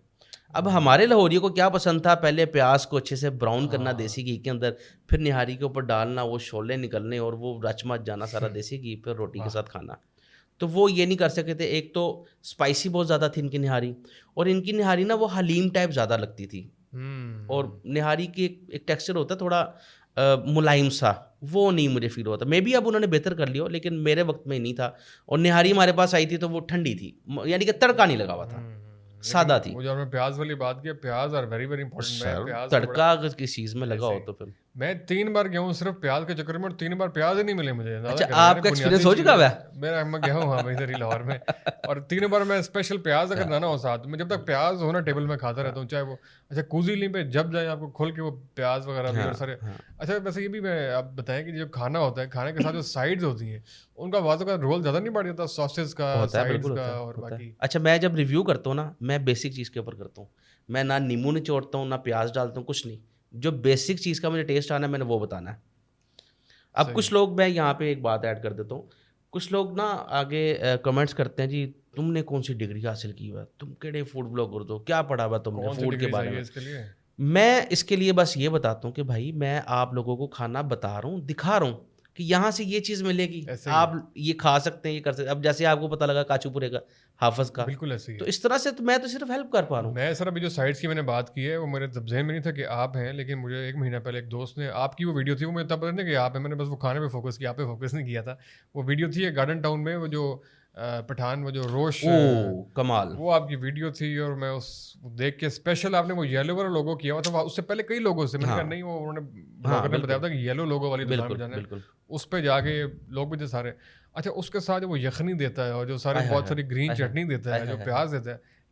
اب ہمارے لاہوریوں کو کیا پسند تھا, پہلے پیاز کو اچھے سے براؤن کرنا دیسی گھی کے اندر, پھر نہاری کے اوپر ڈالنا, وہ شولے نکلنے اور وہ رچ مچ جانا سارا دیسی گھی, پھر روٹی کے ساتھ کھانا. تو وہ یہ نہیں کر سکے تھے. ایک تو اسپائسی بہت زیادہ تھی ان کی نہاری, اور ان کی نہاری نا وہ حلیم ٹائپ زیادہ لگتی تھی. اور نہاری کی ایک ٹیکسچر ہوتا ہے تھوڑا ملائم سا, وہ نہیں مجھے فیل ہوتا. مے بی اب انہوں نے بہتر کر لیا, لیکن میرے وقت میں نہیں تھا. اور نہاری ہمارے پاس آئی تھی تو وہ ٹھنڈی تھی, یعنی کہ تڑکا نہیں لگا ہوا تھا, سادہ تھی. وہ جو ہم نے پیاز والی بات کی, پیاز اور ویری ویری امپورٹنٹ, تڑکا اگر کسی چیز میں لگا ہو تو پھر میں 3 بار گیا ہوں صرف پیاز کے چکر میں, اور 3 بار پیاز ہی نہیں ملے مجھے. اچھا, آپ کا ایکسپیرینس ہو چکا ہے؟ میرا, میں گیا ہوں وہاں پہ ادھر ہی لاہور میں, اور 3 بار میں اسپیشل پیاز اگر نہ ہو ساتھ میں, جب تک پیاز ہو نا ٹیبل میں کھاتا رہتا ہوں, چاہے وہ اچھا کوزی لیں پہ جب جائیں آپ کو کھول کے وہ پیاز وغیرہ بھی اور سارے. اچھا ویسے یہ بھی میں آپ بتائیں کہ جو کھانا ہوتا ہے, کھانے کے ساتھ جو سائڈز ہوتی ہیں ان کا واضح کا رول زیادہ نہیں بڑھ جاتا, ساسز کا, سائڈز کا اور باقی. اچھا, میں جب ریویو کرتا ہوں نا, میں بیسک چیز کے اوپر کرتا ہوں, میں نہ نیمبو نچوڑتا ہوں, نہ پیاز ڈالتا ہوں, کچھ نہیں. جو بیسک چیز کا مجھے ٹیسٹ آنا ہے میں نے وہ بتانا ہے. اب کچھ لوگ, میں یہاں پہ ایک بات ایڈ کر دیتا ہوں, کچھ لوگ نا آگے کمنٹس کرتے ہیں, جی تم نے کون سی ڈگری حاصل کی ہوا ہے, تم کیڑے فوڈ بلاگر ہو, کیا پڑھا ہوا تم نے فوڈ کے بارے میں. میں اس کے لیے بس یہ بتاتا ہوں کہ بھائی میں آپ لوگوں کو کھانا بتا رہا ہوں, دکھا رہا ہوں کہ یہاں سے یہ چیز ملے گی, آپ یہ کھا سکتے ہیں, یہ کر سکتے ہیں. اب جیسے آپ کو پتہ لگا کاچو پورے کا, حافظ کا, بالکل ایسے ہی, تو اس طرح سے میں تو صرف ہیلپ کر پا رہا ہوں. میں سر ابھی جو سائٹس کی میں نے بات کی ہے وہ میرے ذہن میں نہیں تھا کہ آپ ہیں, لیکن مجھے 1 مہینہ پہلے ایک دوست نے, آپ کی وہ ویڈیو تھی, وہ مجھے تب پتہ نہیں کہ آپ ہیں, میں نے بس وہ کھانے پہ فوکس کیا, آپ پہ فوکس نہیں کیا تھا. وہ ویڈیو تھی گارڈن ٹاؤن میں, وہ جو پٹھان, وہ جو روش کمال, وہ آپ کی ویڈیو تھی, اور میں اس دیکھ کے اسپیشل آپ نے وہ یلو والا لوگو کیا ہوا تھا. اس سے پہلے کئی لوگوں سے میں نے کہا نہیں, وہ انہوں نے بلاگر نے بتایا تھا کہ یلو لوگو والی دکان پہ جانا ہے, اس پہ جا کے لوگ بھی تھے سارے. اچھا, اس کے ساتھ جو وہ یخنی دیتا ہے, اور جو سارے بہت ساری گرین چٹنی دیتا ہے, جو پیاز دیتا ہے,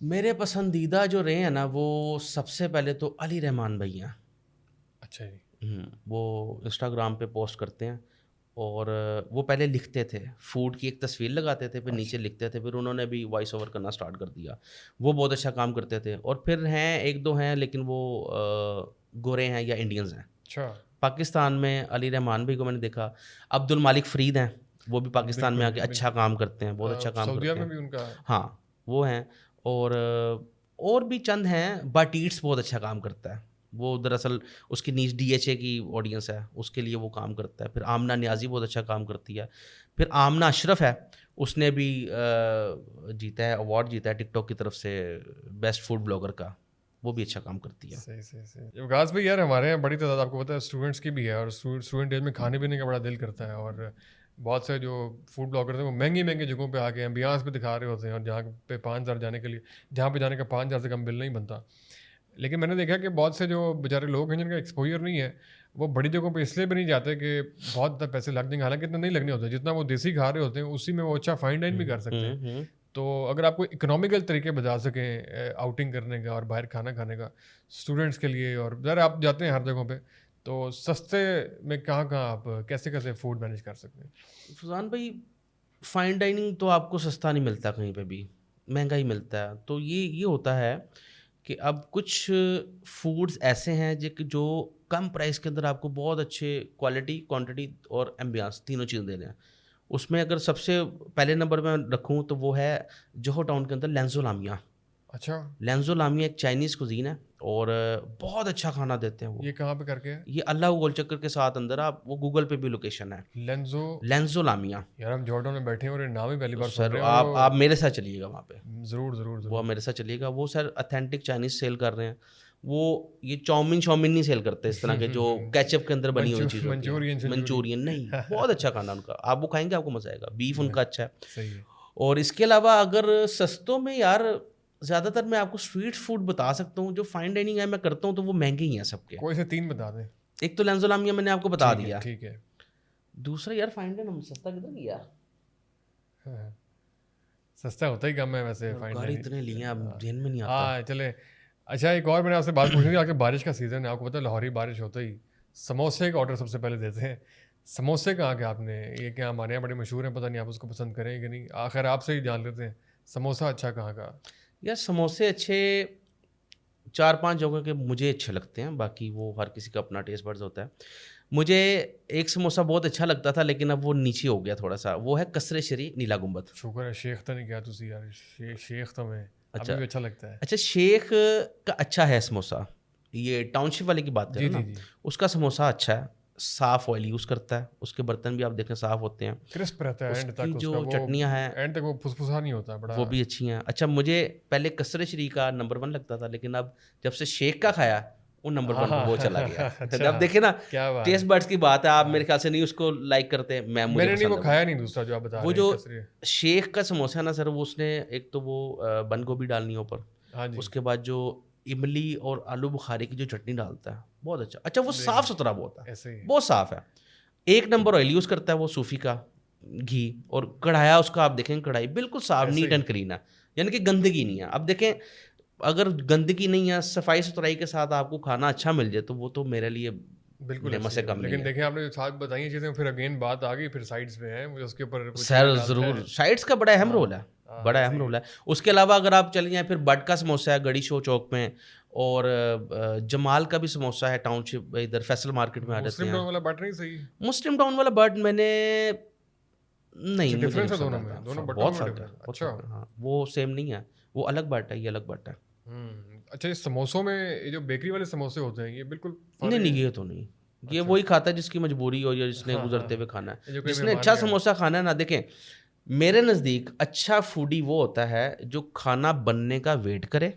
میرے پسندیدہ جو رہے ہیں نا وہ سب سے پہلے تو علی رحمان بھائی ہیں. اچھا جی. وہ انسٹاگرام پہ پوسٹ کرتے ہیں اور وہ پہلے لکھتے تھے, فوڈ کی ایک تصویر لگاتے تھے, پھر نیچے لکھتے تھے, پھر انہوں نے بھی وائس اوور کرنا سٹارٹ کر دیا. وہ بہت اچھا کام کرتے تھے. اور پھر ہیں ایک دو ہیں لیکن وہ گورے ہیں یا انڈینز ہیں. اچھا. پاکستان میں علی رحمان بھائی کو میں نے دیکھا. عبد المالک فرید ہیں, وہ بھی پاکستان میں آ کے اچھا کام کرتے ہیں, بہت اچھا کام سعودیہ کرتے میں ہیں. بھی ان کا. ہاں وہ ہیں. اور بھی چند ہیں. بٹ ایٹس بہت اچھا کام کرتا ہے. وہ دراصل اس کی نیچ ڈی ایچ اے کی آڈینس ہے, اس کے لیے وہ کام کرتا ہے. پھر آمنہ نیازی بہت اچھا کام کرتی ہے. پھر آمنہ اشرف ہے, اس نے بھی جیتا ہے, ایوارڈ جیتا ہے ٹک ٹاک کی طرف سے بیسٹ فوڈ بلاگر کا. وہ بھی اچھا کام کرتی ہے. صحیح. وکاس بھائی یار ہمارے یہاں بڑی تعداد آپ کو پتہ ہے اسٹوڈنٹس کی بھی ہے, اور اسٹوڈنٹ ایج میں کھانے پینے کا بڑا دل کرتا ہے. اور بہت سے جو فوڈ بلاگرز ہیں وہ مہنگی جگہوں پہ آ کے ایمبیانس پہ دکھا رہے ہوتے ہیں, اور جہاں پہ 5,000 جانے کے لیے, جہاں پہ جانے کا 5,000 سے کم بل نہیں بنتا. لیکن میں نے دیکھا کہ بہت سے جو بیچارے لوگ ہیں جن کا ایکسپوجر نہیں ہے, وہ بڑی جگہوں پہ اس لیے بھی نہیں جاتے کہ بہت زیادہ پیسے لگ جائیں گے. حالانکہ اتنا نہیں لگنے ہوتے, جتنا وہ دیسی کھا رہے ہوتے ہیں اسی میں وہ اچھا فائن ڈائن بھی کر سکتے ہیں. تو اگر آپ کو اکنامیکل طریقے بتا سکیں آؤٹنگ کرنے کا اور باہر کھانا کھانے کا اسٹوڈنٹس کے لیے, اور ذرا آپ جاتے ہیں ہر جگہوں پہ, تو سستے میں کہاں آپ کیسے فوڈ مینیج کر سکتے ہیں؟ فضان بھائی فائن ڈائننگ تو آپ کو سستا نہیں ملتا, کہیں پہ بھی مہنگا ہی ملتا ہے. تو یہ ہوتا ہے کہ اب کچھ فوڈز ایسے ہیں جو کم پرائس کے اندر آپ کو بہت اچھے کوالٹی, کوانٹٹی اور ایمبیانس تینوں چیزیں دے رہے ہیں. اس میں اگر سب سے پہلے نمبر میں رکھوں تو وہ ہے جوہو ٹاؤن کے اندر لینزو لامیا. اچھا. لینزو لامیا ایک چائنیز کوزین ہے اور بہت اچھا کھانا دیتے ہیں. وہ یہ کہاں پہ کر کے ہے؟ یہ اللہ گول چکر کے ساتھ اندر, آپ وہ گوگل پہ بھی لوکیشن ہے. لینزو لامیا. یار ہم جارڈن میں بیٹھے ہیں اور نام ہی پہلی بار سن سر رہے ہیں. آپ میرے ساتھ چلیے گا وہاں پہ, ضرور. وہ میرے ساتھ چلیے گا. وہ سر اتھینٹک چائنیز سیل کر رہے ہیں. وہ یہ چاؤمین نہیں سیل کرتے اس طرح کے جو کیچپ کے اندر بنی ہوئی چیزیں, منچورین نہیں. بہت اچھا کھانا ان کا, آپ وہ کھائیں گے آپ کو مزہ آئے گا. بیف ان کا اچھا ہے. صحیح ہے. اور اس کے علاوہ اگر سستوں میں یار زیادہ تر میں آپ کو اسٹریٹ فوڈ بتا سکتا ہوں. جو فائن ڈائننگ ہے میں کرتا ہوں تو وہ مہنگے ہی ہیں سب کے. کوئی سے 3 بتا دیں. ایک تو لینزو لامیا میں نے آپ کو بتا دیا. ٹھیک ہے. دوسرا یار فائن ڈائننگ سستا کدھر لیا, سستا ہوتا ہی کم ہے ویسے. گاڑی اتنے لیے اب ذہن میں نہیں آتا. ہاں چلے. اچھا ایک اور میں نے آپ سے بات پوچھنی تھی, آ کے بارش کا سیزن ہے, آپ کو پتہ ہے لاہوری بارش ہوتا ہی سموسے کا آرڈر سب سے پہلے دیتے ہیں. سموسے کہاں کے آپ نے, یہ کیا ہمارے یہاں بڑے مشہور ہیں, پتہ نہیں آپ اس کو پسند کریں کہ نہیں. آخر آپ سے ہی جان لیتے ہیں سموسہ اچھا کہاں کا. یار سموسے اچھے 4-5 جگہوں کے مجھے اچھے لگتے ہیں, باقی وہ ہر کسی کا اپنا ٹیسٹ برڈز ہوتا ہے. مجھے ایک سموسہ بہت اچھا لگتا تھا لیکن اب وہ نیچے ہو گیا تھوڑا سا, وہ ہے کسرے شری نیلا گنبد. شکر ہے شیخ تو نہیں کیا تھی یار, شیخ تو میں ابھی بھی اچھا لگتا ہے. اچھا شیخ کا اچھا ہے سموسہ, یہ ٹاؤن شپ والے کی بات کریں نا, اس کا سموسہ اچھا ہے, صاف آئل یوز کرتا ہے, اس کے برتن بھی آپ دیکھیں صاف ہوتے ہیں, کرسپ رہتا ہے, اس کی جو چٹنیاں ہیں اینڈ تک وہ پھسپھسا نہیں ہوتا بڑا, وہ بھی اچھی ہیں. اچھا مجھے پہلے کسرے شری کا نمبر 1 لگتا تھا, لیکن اب جب سے شیخ کا کھایا وہ نمبر 1 پہ وہ چلا گیا. اب دیکھیں نا ٹیسٹ برڈز کی بات ہے, آپ میرے خیال سے نہیں اس کو لائک کرتے, میں نے وہ کھایا نہیں. دوسرا جو آپ بتا رہے ہیں, وہ جو شیخ کا سموسہ ہے نا سر, وہ اس نے ایک تو وہ بند گوبھی ڈالنی ہے اوپر, اس کے بعد جو املی اور آلو بخاری کی جو چٹنی ڈالتا ہے بہت اچھا. اچھا وہ صاف ستھرا بہت ہے, بہت صاف ہے. 1 نمبر آئل یوز کرتا ہے وہ صوفی کا گھی, اور کڑھایا اس کا آپ دیکھیں کڑھائی بالکل صاف نیٹ اینڈ کلین ہے, یعنی کہ گندگی نہیں ہے. اب دیکھیں اگر گندگی نہیں ہے, صفائی ستھرائی کے ساتھ آپ کو کھانا اچھا مل جائے تو وہ تو میرے لیے بالکل سے کم. لیکن دیکھیں آپ نے ساتھ بتائی چیزیں, پھر اگین بات آ گئی, پھر سائڈس پہ ہیں, مجھے اس کے اوپر سر ضرور سائڈس کا بڑا اہم رول ہے, بڑا اہم رول ہے. اس کے علاوہ اگر آپ چلیں جائیں پھر بٹ کا سموسہ ہے گڑی شو چوک میں, اور جمال کا بھی سموسہ ہے ٹاؤن شپ ادھر فیصل مارکیٹ میں آ جاتے ہیں. مسلم ٹاؤن والا بٹ میں نے نہیں, بہت فرق ہے. ہاں وہ سیم نہیں ہے, وہ الگ بٹ ہے, یہ الگ بٹ ہے. اچھا اس سموسوں میں یہ جو بیکری والے سموسے ہوتے ہیں یہ بالکل نہیں, یہ تو نہیں, یہ وہی کھاتا ہے جس کی مجبوری ہو یا جس نے گزرتے ہوئے کھانا ہے. جس نے اچھا سموسہ کھانا ہے نا, دیکھیں میرے نزدیک اچھا فوڈی وہ ہوتا ہے جو کھانا بننے کا ویٹ کرے.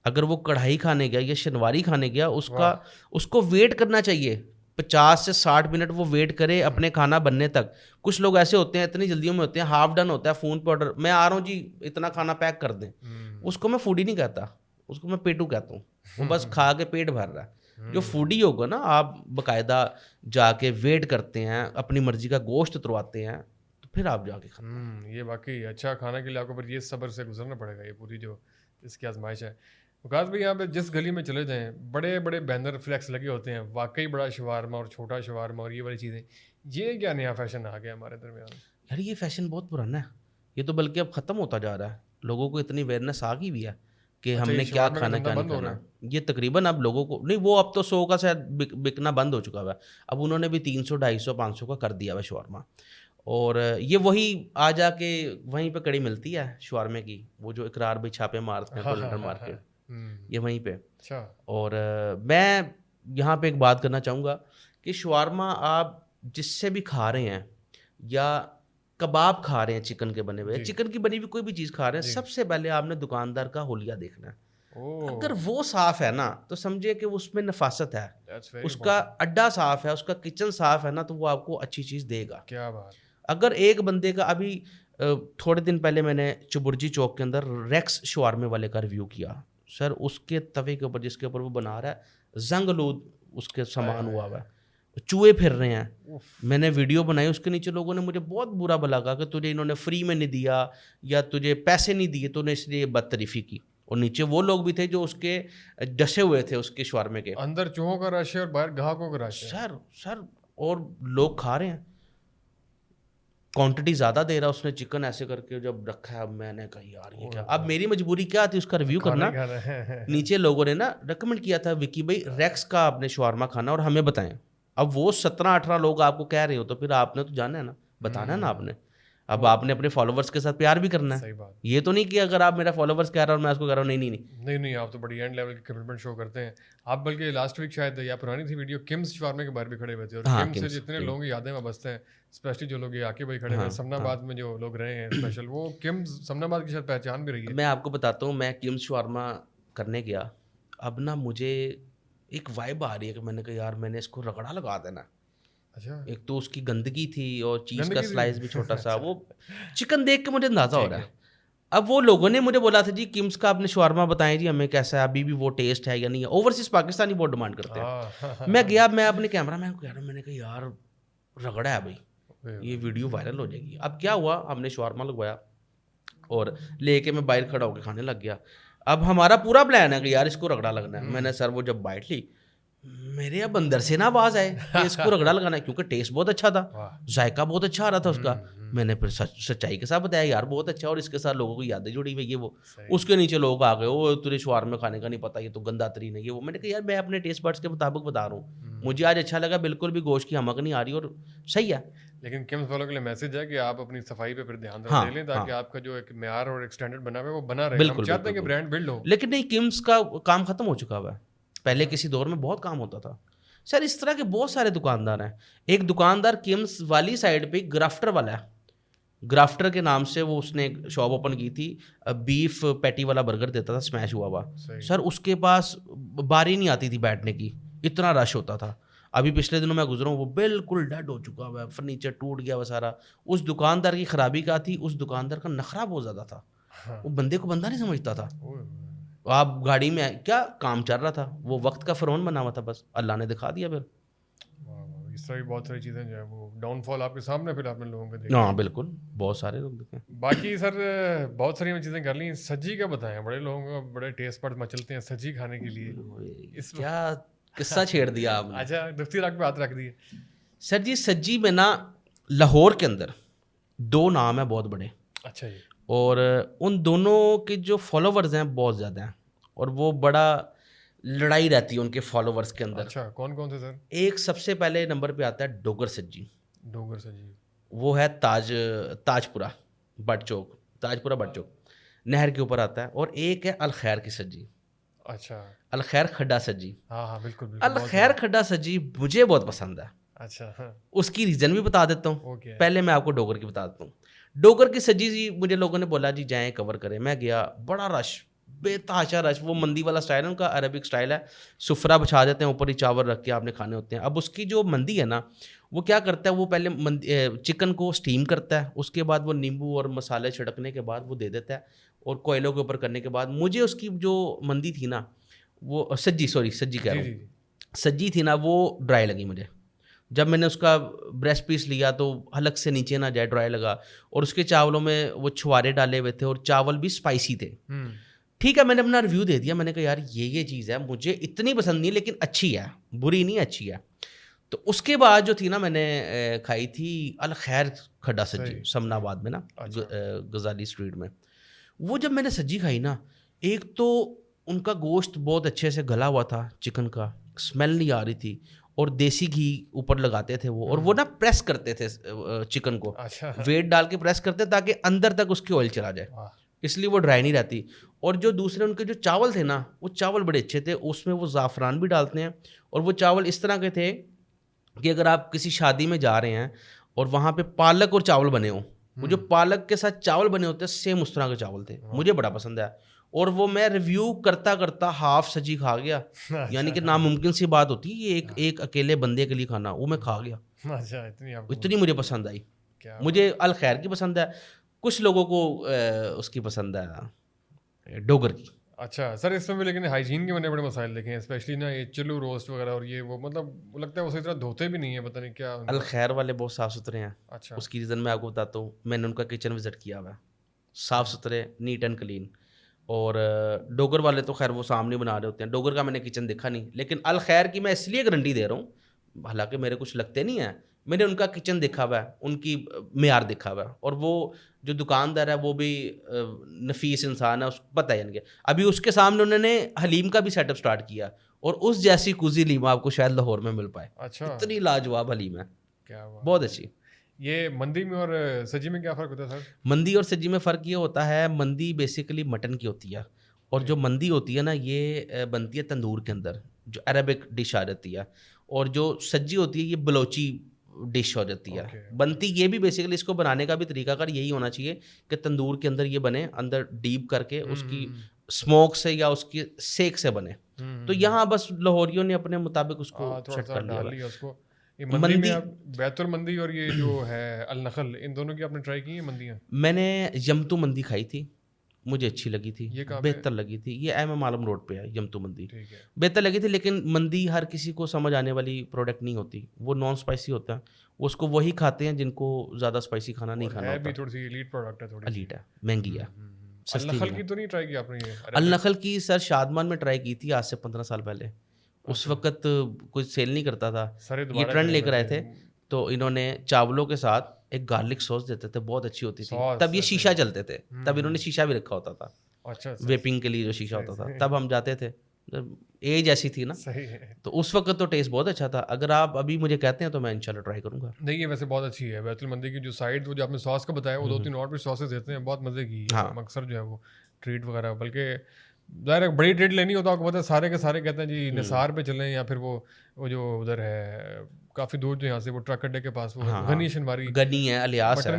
اگر وہ کڑھائی کھانے گیا یا شنواری کھانے گیا, اس کو ویٹ کرنا چاہیے 50 سے 60 منٹ, وہ ویٹ کرے اپنے کھانا بننے تک. کچھ لوگ ایسے ہوتے ہیں اتنی جلدیوں میں ہوتے ہیں, ہاف ڈن ہوتا ہے فون پہ آرڈر, میں آ رہا ہوں جی اتنا کھانا پیک کر دیں. اس کو میں فوڈی نہیں کہتا, اس کو میں پیٹو کہتا ہوں. وہ بس کھا کے پیٹ بھر رہا ہے. جو فوڈی ہوگا نا, آپ باقاعدہ جا کے ویٹ کرتے ہیں, اپنی مرضی کا گوشت اترواتے ہیں, پھر آپ جا کے کھاتے یہ واقعی اچھا کھانا کے لیے آپ کو پر یہ صبر سے گزرنا پڑے گا, یہ پوری جو اس کی آزمائش ہے. وقاص بھائی یہاں پہ جس گلی میں چلے جائیں بڑے بڑے بینر فلیکس لگے ہوتے ہیں, واقعی بڑا شوارما اور چھوٹا شوارما اور یہ والی چیزیں, یہ کیا نیا فیشن آ گیا ہمارے درمیان؟ یار یہ فیشن بہت پرانا ہے, یہ تو بلکہ اب ختم ہوتا جا رہا ہے. لوگوں کو اتنی اویئرنیس آ گئی بھی ہے کہ ہم نے کیا کھانا کیا نہیں کھانا. یہ تقریباً اب لوگوں کو نہیں, وہ اب تو 100 کا شاید بکنا بند ہو چکا ہوا ہے. اب انہوں نے بھی 300 250 500 کا کر دیا ہوا شورما. اور یہ وہی آ جا کے وہیں پہ کڑی ملتی ہے شورمے کی, وہ جو اقرار بھائی چھاپے مارتے ہیں گولڈن مارکیٹ, یہ وہیں پہ. اور میں یہاں پہ ایک بات کرنا چاہوں گا کہ شورما آپ جس سے بھی کھا رہے ہیں یا کباب کھا رہے ہیں چکن کے بنے ہوئے, چکن کی بنی ہوئی کوئی بھی چیز کھا رہے ہیں, سب سے پہلے آپ نے دکاندار کا حلیہ دیکھنا ہے. اگر وہ صاف ہے نا تو سمجھے کہ اس میں نفاست ہے, اس کا اڈا صاف ہے, اس کا کچن صاف ہے نا, تو وہ آپ کو اچھی چیز دے گا. کیا بات. اگر ایک بندے کا, ابھی تھوڑے دن پہلے میں نے چبرجی چوک کے اندر ریکس شوارمے والے کا ریویو کیا. سر اس کے توے کے اوپر جس کے اوپر وہ بنا رہا ہے زنگ لود اس کے سامان ہوا ہوا ہے, چوہے پھر رہے ہیں. میں نے ویڈیو بنائی, اس کے نیچے لوگوں نے مجھے بہت برا بلا کہا کہ تجھے انہوں نے فری میں نہیں دیا یا تجھے پیسے نہیں دیے, تو نے اس لیے بد تعریفی کی. اور نیچے وہ لوگ بھی تھے جو اس کے ڈسے ہوئے تھے اس کے شوارمے کے, اندر چوہوں کا رش ہے اور باہر گاہکوں کا رش ہے. سر اور لوگ کھا رہے ہیں, کوانٹٹی زیادہ دے رہا اس نے چکن ایسے کر کے جب رکھا ہے. اب میں نے کہا یار یہ کیا, اب میری مجبوری کیا تھی اس کا ریویو کرنا. نیچے لوگوں نے نا ریکمنڈ کیا تھا وکی بھائی ریکس کا آپ نے شوارما کھانا اور ہمیں بتائیں. اب وہ 17-18 لوگ آپ کو کہہ رہے ہو تو پھر آپ نے تو جانا ہے نا, بتانا ہے نا آپ نے. اب آپ نے اپنے فالوورس کے ساتھ پیار بھی کرنا ہے. یہ تو نہیں کہ اگر آپ میرا فالوورس کہہ رہا ہوں میں اس کو کہہ رہا ہوں نہیں, آپ تو بڑی اینڈ لیول کی کمٹمنٹ شو کرتے ہیں. آپ بلکہ لاسٹ ویک شاید یا پرانی تھی ویڈیو کمز شوارمے کے باہر بھی کھڑے ہوئے تھے, اور کمز سے جتنے لوگوں کی یادیں میں بستے ہیں, اسپیشلی جو لوگ عاقب بھائی کھڑے ہوئے سمنا آباد میں جو لوگ رہے ہیں اسپیشل, وہ کمز سمنا آباد کی شاید پہچان بھی رہی ہے. میں آپ کو بتاتا ہوں, میں کمز شوارما کرنے گیا, اب نا مجھے ایک وائب آ رہی ہے کہ میں نے کہا یار میں نے اس کو رگڑا لگا دینا. ایک تو اس کی گندگی تھی اور چیز کا سلائس بھی چھوٹا سا, وہ چکن دیکھ کے مجھے اندازہ ہو رہا ہے. اب وہ لوگوں نے مجھے بولا تھا جی کمز کا اپنے شوارما بتائیں جی ہمیں کیسا ہے, ابھی بھی وہ ٹیسٹ ہے یا نہیں ہے. اوورسیز پاکستانی بہت ڈیمانڈ کرتے ہیں. میں گیا, میں اپنے کیمرہ مین کو کہہ رہا ہوں, میں نے کہا یار رگڑا ہے بھائی, یہ ویڈیو وائرل ہو جائے گی. اب کیا ہوا, ہم نے شوارما لگوایا اور لے کے میں باہر کھڑا ہو کے کھانے لگ گیا. اب ہمارا پورا پلان ہے کہ یار اس کو رگڑا لگنا ہے. میں نے سر وہ جب بائٹ لی, میرے اب اندر سے نا آواز آئے کہ اس کو رگڑا لگانا ہے, کیونکہ ٹیسٹ بہت اچھا تھا, ذائقہ بہت اچھا آ رہا تھا اس کا. میں نے پھر سچائی کے ساتھ بتایا یار بہت اچھا, اور اس کے ساتھ لوگوں کو یادیں جڑی ہوئی, یہ وہ. اس کے نیچے لوگ آ گئے, وہ تجھے شوارما کھانے کا نہیں پتا, یہ تو گندا ترین ہے, یہ وہ. میں نے کہا یار میں اپنے ٹیسٹ بڈس کے مطابق بتا رہا ہوں, مجھے آج اچھا لگا, بالکل بھی گوشت کی ہمک نہیں آ رہی اور صحیح ہے. لیکن کمز والوں کے لیے میسج ہے کہ آپ اپنی صفائی پہ پھر دھیان دے لیں تاکہ آپ کا جو ایک معیار اور ایک سٹینڈرڈ بنا ہوا ہے وہ بنا رہے. ہم چاہتے ہیں کہ برانڈ بلڈ ہو. لیکن نہیں, کمز کا کام ختم ہو چکا ہوا ہے. پہلے کسی دور میں بہت کام ہوتا تھا سر. اس طرح کے بہت سارے دکاندار ہیں. ایک دکاندار کمز والی سائڈ پہ گرافٹر والا ہے, گرافٹر کے نام سے وہ اس نے ایک شاپ اوپن کی تھی, بیف پیٹی والا برگر دیتا تھا اسمیش ہوا ہوا. سر اس کے پاس باری نہیں آتی تھی بیٹھنے کی, اتنا رش ہوتا تھا. ابھی پچھلے دنوں میں گزرا ہوں, وہ بالکل ڈیڈ ہو چکا ہوا ہے, فرنیچر ٹوٹ گیا وہ سارا. اس دکاندار کی خرابی کیا تھی, اس دکاندار کا نخرہ بہت زیادہ تھا, وہ بندے کو بندہ نہیں سمجھتا تھا. آپ گاڑی میں کیا کام چل رہا تھا, وہ وقت کا فرعون بنا ہوا تھا, بس اللہ نے دکھا دیا. پھر اس طرح بہت ساری چیزیں جو ہے وہ ڈاؤن فال آپ کے سامنے پھر آپ نے لوگوں کو دیکھا. ہاں بالکل, بہت سارے لوگ دیکھے. باقی سر بہت ساری چیزیں کر لی. سجی کا بتائیں, بڑے لوگوں کو بڑے ٹیسٹ پر مچلتے ہیں سجی کھانے کے لیے. اس کیا قصہ چھیڑ دیا آپ نے. اچھا دفتی رکھ پہ ہاتھ رکھ دیے. سر جی سجی میں نا لاہور کے اندر 2 نام ہیں بہت بڑے. اچھا جی. اور ان دونوں کے جو فالوورز ہیں بہت زیادہ ہیں, اور وہ بڑا لڑائی رہتی ہے ان کے فالوورز کے اندر. اچھا کون کون سے سر؟ ایک سب سے پہلے نمبر پہ آتا ہے ڈوگر سجی. ڈوگر سجی وہ ہے تاجپورہ بٹ چوک, تاجپورہ بٹ چوک نہر کے اوپر آتا ہے. اور ایک ہے الخیر کی سجی. اچھا الخیر کھڈا سجی. ہاں بالکل. الخیر کھڈا سجی مجھے بہت پسند ہے. اچھا اس کی ریزن بھی بتا دیتا ہوں. Okay. پہلے میں آپ کو ڈوگر کی بتا دیتا ہوں. ڈوگر کی سجی جی مجھے لوگوں نے بولا جی جائیں کور کریں. میں گیا, بڑا رش, بے تحاشا رش. وہ مندی والا سٹائل ہے ان کا, عربک سٹائل ہے. سفرہ بچھا دیتے ہیں اوپر ہی, چاول رکھ کے آپ نے کھانے ہوتے ہیں. اب اس کی جو مندی ہے نا, وہ کیا کرتا ہے, وہ پہلے چکن کو اسٹیم کرتا ہے, اس کے بعد وہ نیمبو اور مسالے چھڑکنے کے بعد وہ دے دیتا ہے, اور کوئلوں کے اوپر کرنے کے بعد. مجھے اس کی جو مندی تھی نا, وہ سجی کہہ رہا ہوں, سجی تھی نا, وہ ڈرائی لگی مجھے. جب میں نے اس کا بریسٹ پیس لیا تو حلق سے نیچے نہ جائے, ڈرائی لگا, اور اس کے چاولوں میں وہ چھوارے ڈالے ہوئے تھے اور چاول بھی اسپائسی تھے. ٹھیک ہے, میں نے اپنا ریویو دے دیا, میں نے کہا یار یہ چیز ہے, مجھے اتنی پسند نہیں لیکن اچھی ہے, بری نہیں, اچھی ہے. تو اس کے بعد جو تھی نا, میں نے کھائی تھی الخیر کھڈا سجی سمنا آباد میں نا, غزالی اسٹریٹ میں. وہ جب میں نے سجی کھائی نا, ایک تو ان کا گوشت بہت اچھے سے گلا ہوا تھا, چکن کا اسمیل نہیں آ رہی تھی, اور دیسی گھی اوپر لگاتے تھے وہ, اور وہ نا پریس کرتے تھے چکن کو, ویٹ ڈال کے پریس کرتے تاکہ اندر تک اس کی آئل چلا جائے, اس لیے وہ ڈرائی نہیں رہتی. اور جو دوسرے ان کے جو چاول تھے نا, وہ چاول بڑے اچھے تھے, اس میں وہ زعفران بھی ڈالتے ہیں, اور وہ چاول اس طرح کے تھے کہ اگر آپ کسی شادی میں جا رہے ہیں اور وہاں پہ پالک اور چاول بنے ہوں, وہ جو پالک کے ساتھ چاول بنے ہوتے ہیں سیم اس طرح کے چاول تھے, مجھے بڑا پسند ہے. اور وہ میں ریویو کرتا کرتا ہاف سجی کھا گیا, یعنی کہ ناممکن سی بات ہوتی ہے یہ ایک اکیلے بندے کے لیے کھانا, وہ میں کھا گیا, اتنی مجھے پسند آئی. مجھے الخیر کی پسند ہے, کچھ لوگوں کو اس کی پسند ہے ڈوگر کی. اچھا سر, اس میں بھی لیکن ہائیجین کے بڑے مسائل دیکھیں, اسپیشلی نا یہ چلو روسٹ وغیرہ, اور یہ وہ مطلب لگتا ہے وہ صحیح طرح دھوتے بھی نہیں ہیں, پتہ نہیں کیا. الخیر والے بہت صاف ستھرے ہیں. اچھا, اس کی ریزن میں آپ کو بتاتا ہوں, میں نے ان کا کچن وزٹ کیا ہوا ہے, صاف ستھرے, نیٹ اینڈ کلین. اور ڈوگر والے تو خیر وہ سامنے بنا رہے ہوتے ہیں, ڈوگر کا میں نے کچن دیکھا نہیں, لیکن الخیر کی میں اس لیے گارنٹی دے رہا ہوں, حالانکہ میرے کچھ لگتے نہیں ہیں, میں نے ان کا کچن دیکھا ہوا ہے, ان کی معیار دیکھا ہوا ہے, اور وہ جو دکاندار ہے وہ بھی نفیس انسان ہے, اس کو پتہ ہے ان کے. ابھی اس کے سامنے انہوں نے حلیم کا بھی سیٹ اپ اسٹارٹ کیا, اور اس جیسی کوزی لیما آپ کو شاید لاہور میں مل پائے. اچھا, اتنی لاجواب حلیم ہے, کیا بہت اچھی. یہ مندی میں اور سجی میں کیا فرق ہوتا ہے سر؟ مندی اور سجی میں فرق یہ ہوتا ہے, مندی بیسیکلی مٹن کی ہوتی ہے, اور جو مندی ہوتی ہے نا یہ بنتی ہے تندور کے اندر, جو عربک ڈش آ جاتی ہے, اور جو سجی ہوتی ہے یہ بلوچی ڈش ہو جاتی ہے. بنتی یہ بھی بیسیکلی, اس کو بنانے کا بھی طریقہ کار یہی ہونا چاہیے کہ تندور کے اندر یہ بنے, اندر ڈیپ کر کے اس کی اسموک سے یا اس کی سیک سے بنے. تو یہاں بس لاہوریوں نے اپنے مطابق اس کو سیٹ کر لیا. مندی میں بیت المندی اور یہ جو ہے النخل, ان دونوں کی آپ نے ٹرائی کی ہیں مندیاں؟ میں نے یمتو مندی کھائی تھی, مجھے اچھی لگی تھی, بہتر لگی تھی. یہ ایم ایم عالم روڈ پہ ہے یمتو مندی, بہتر لگی تھی. لیکن مندی ہر کسی کو سمجھ آنے والی پروڈکٹ نہیں ہوتی, وہ نان اسپائسی ہوتا ہے, اس کو وہی کھاتے ہیں جن کو زیادہ اسپائسی کھانا نہیں کھانا ہوتا. تھوڑی سی ایلیٹ پروڈکٹ ہے, تھوڑی ایلیٹ ہے, مہنگی ہے. النخل کی تو نہیں ٹرائی کی آپ نے؟ النخل کی سر شادمان میں ٹرائی کی تھی آج سے 15 سال پہلے. اس وقت کوئی سیل نہیں کرتا تھا, یہ ٹرینڈ لے کر آئے تھے, تو انہوں نے چاولوں کے ساتھ ایک گارلک سوس دیتے تھے, بہت اچھی ہوتی تھی. تب یہ شیشہ چلتے تھے, تب انہوں نے شیشہ بھی رکھا ہوتا تھا, ویپنگ کے لیے جو شیشہ ہوتا تھا, تب ہم جاتے تھے, ایج ایسی تھی نا, تو اس وقت تو ٹیسٹ بہت اچھا تھا. اگر آپ ابھی مجھے کہتے ہیں تو میں انشاءاللہ ٹرائی کروں گا. نہیں, یہ ویسے بہت اچھی ہے بیت المندی کی جو سائڈ, وہ جو آپ نے ساس کا بتایا, وہ 2-3 اور بھی ساسز دیتے ہیں, بہت مزے کی. اکثر جو ہے وہ ٹریٹ وغیرہ, بلکہ ظاہر ہے بڑی ٹریٹ لینی ہوتا ہے, آپ کو پتہ ہے سارے کے سارے کہتے ہیں جی نثار پہ چلیں, یا پھر وہ جو ادھر ہے کافی دور جو یہاں سے, وہ ٹرک اڈے کے پاس, وہ غنی شنواری غنی ہے, الیاس ہے.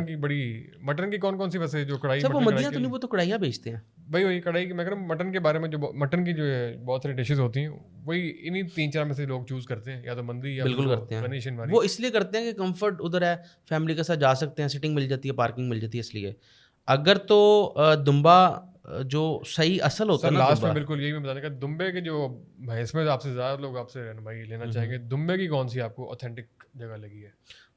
مٹن کی کون سی ویسے جو کڑھائی, وہ مندیاں تو نہیں, وہ تو کڑھائیاں بیچتے ہیں بھائی. وہی کڑھائی کی میں کہہ رہا ہوں, مٹن کے بارے میں, جو مٹن کی جو ہے بہت ساری ڈشز ہوتی ہیں, وہی انہیں 3-4 میں سے لوگ چوز کرتے ہیں, یا تو مندی یا بالکل کرتے ہیں. غنی شنواری وہ اس لیے کرتے ہیں کہ کمفرٹ ادھر ہے, فیملی کے ساتھ جا سکتے ہیں, سٹنگ مل جاتی ہے, پارکنگ مل جاتی ہے, اس لیے. اگر تو دمبا جو صحیح اصل ہوتا ہے نا, لاسٹ میں بالکل یہی میں بتانے کا, دمبے کے جو اس میں آپ سے زیادہ لوگ آپ سے رہنمائی لینا چاہیں گے, دمبے کی کون سی آپ کو اوتھینٹک جگہ لگی ہے؟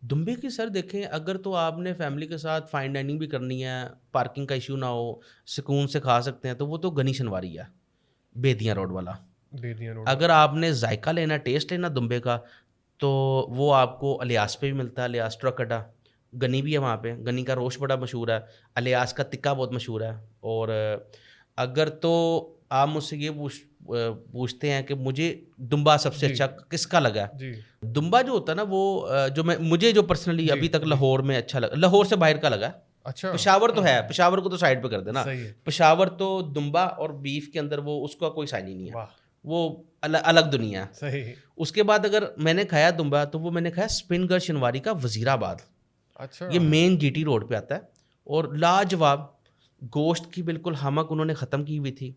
دمبے کی سر دیکھیں, اگر تو آپ نے فیملی کے ساتھ فائن ڈائننگ بھی کرنی ہے, پارکنگ کا ایشو نہ ہو, سکون سے کھا سکتے ہیں, تو وہ تو غنی شنواری ہے, بیدیاں روڈ والا. اگر آپ نے ذائقہ لینا, ٹیسٹ لینا دمبے کا, تو وہ آپ کو الیاس پہ بھی ملتا ہے, الیاس ٹرک اڈا. گنی بھی ہے وہاں پہ, گنی کا روش بڑا مشہور ہے, الیاس کا تکہ بہت مشہور ہے. اور اگر تو آپ مجھ سے یہ پوچھتے ہیں کہ مجھے دمبا سب سے اچھا کس کا لگا, دمبا جو ہوتا ہے نا, وہ جو مجھے جو پرسنلی ابھی تک لاہور میں اچھا لگا, لاہور سے باہر کا لگا. اچھا, پشاور تو ہے, پشاور کو تو سائڈ پہ کر دینا, پشاور تو دمبا اور بیف کے اندر وہ اس کا کوئی سائن ہی نہیں ہے, وہ الگ دنیا ہے. اس کے بعد اگر میں نے کھایا دمبا, تو وہ میں نے کھایا اسپن گڑھ شنواری کا وزیر آباد. اچھا, یہ مین جی ٹی روڈ پہ آتا ہے, اور لاجواب گوشت کی بالکل ہمک انہوں نے ختم کی ہوئی تھی.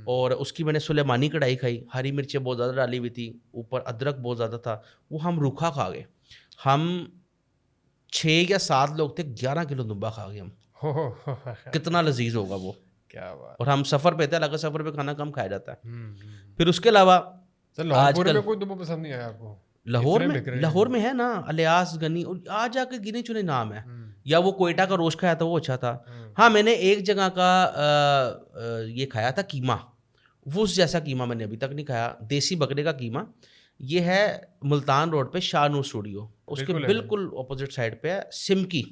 اور اس کی میں نے سلیمانی کڑھائی کھائی, ہری مرچیں بہت زیادہ ڈالی ہوئی تھی, اوپر ادرک بہت زیادہ تھا. وہ ہم روکھا کھا گئے, ہم 6 یا 7 لوگ تھے, 11 کلو دمبا کھا گئے ہم. کتنا لذیذ ہوگا وہ, کیا بات. اور ہم سفر پہ تھے, الگ سفر پہ کھانا کم کھایا جاتا ہے. پھر اس کے علاوہ لال پورے میں کوئی دمبا پسند نہیں آیا آپ کو؟ لاہور میں ہے نا الیاس غنی, آ جا کے گنے چنے نام ہے, یا وہ کوئٹہ کا روش کھایا تھا وہ اچھا تھا. ہاں میں نے ایک جگہ کا یہ کھایا تھا قیمہ, وہ اس جیسا قیمہ میں نے ابھی تک نہیں کھایا, دیسی بکرے کا قیمہ. یہ ہے ملتان روڈ پہ شاہ نور اسٹوڈیو, اس کے بالکل اپوزٹ سائڈ پہ ہے سمکی.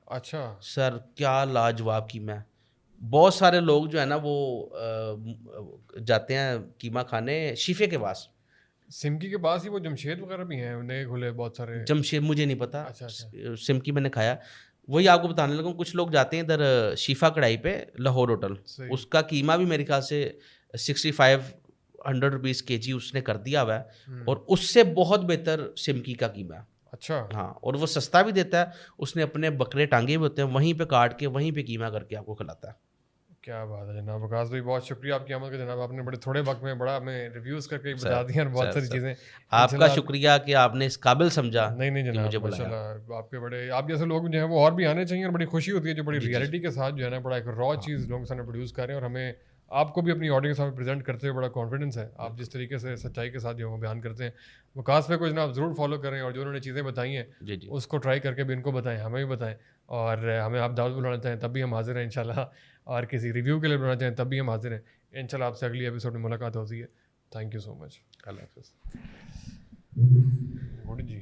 اچھا سر کیا لاجواب قیمہ ہے. بہت سارے لوگ جو ہے نا وہ جاتے ہیں قیمہ کھانے شیفے کے پاس. سمکی کے پاس ہی وہ جمشید وغیرہ بھی ہیں نئے کھلے بہت سارے. جمشید مجھے نہیں پتا, اچھا سمکی میں نے کھایا. وہی آپ کو بتانے لگا, کچھ لوگ جاتے ہیں ادھر شیفا کڑھائی پہ لاہور ہوٹل, اس کا قیمہ بھی میرے خیال سے 6500 روپیز کے جی اس نے کر دیا ہوا ہے, اور اس سے بہت بہتر سمکی کا قیمہ ہے. اچھا ہاں, اور وہ سستا بھی دیتا ہے. اس نے اپنے بکرے ٹانگے بھی ہوتے ہیں, وہیں پہ کاٹ کے وہیں پہ قیمہ کر کے آپ کو کھلاتا ہے. کیا بات ہے جناب وقاص بھائی, بہت شکریہ آپ کی آمد کا جناب. آپ نے بڑے تھوڑے وقت میں بڑا ہمیں ریویوز کر کے بتا دیا اور بہت ساری چیزیں. آپ کا شکریہ کہ آپ نے اس قابل سمجھا. نہیں جناب ماشاء اللہ, آپ کے بڑے آپ جیسے لوگ جو ہیں وہ اور بھی آنے چاہیے, اور بڑی خوشی ہوتی ہے جو بڑی ریئلٹی کے ساتھ جو ہے نا بڑا ایک را چیز لوگوں کے سامنے پروڈیوس کر رہے ہیں, اور ہمیں آپ کو بھی اپنی آڈینس سامنے پریزنٹ کرتے ہوئے بڑا کانفیڈنس ہے. آپ جس طریقے سے سچائی کے ساتھ جو وہ بیان کرتے ہیں, وقاص پہ کو جناب ضرور فالو کریں, اور جو انہوں نے چیزیں بتائی ہیں اس کو ٹرائی کر کے بھی ان کو بتائیں, ہمیں بھی بتائیں, اور ہمیں آپ دعوت بلانا چاہیں تب بھی ہم حاضر ہیں انشاءاللہ, اور کسی ریویو کے لیے بلانا چاہیں تب بھی ہم حاضر ہیں انشاءاللہ. آپ سے اگلی ایپیسوڈ میں ملاقات ہوتی ہے. تھینک یو سو مچ. اللہ حافظ. گڈ جی.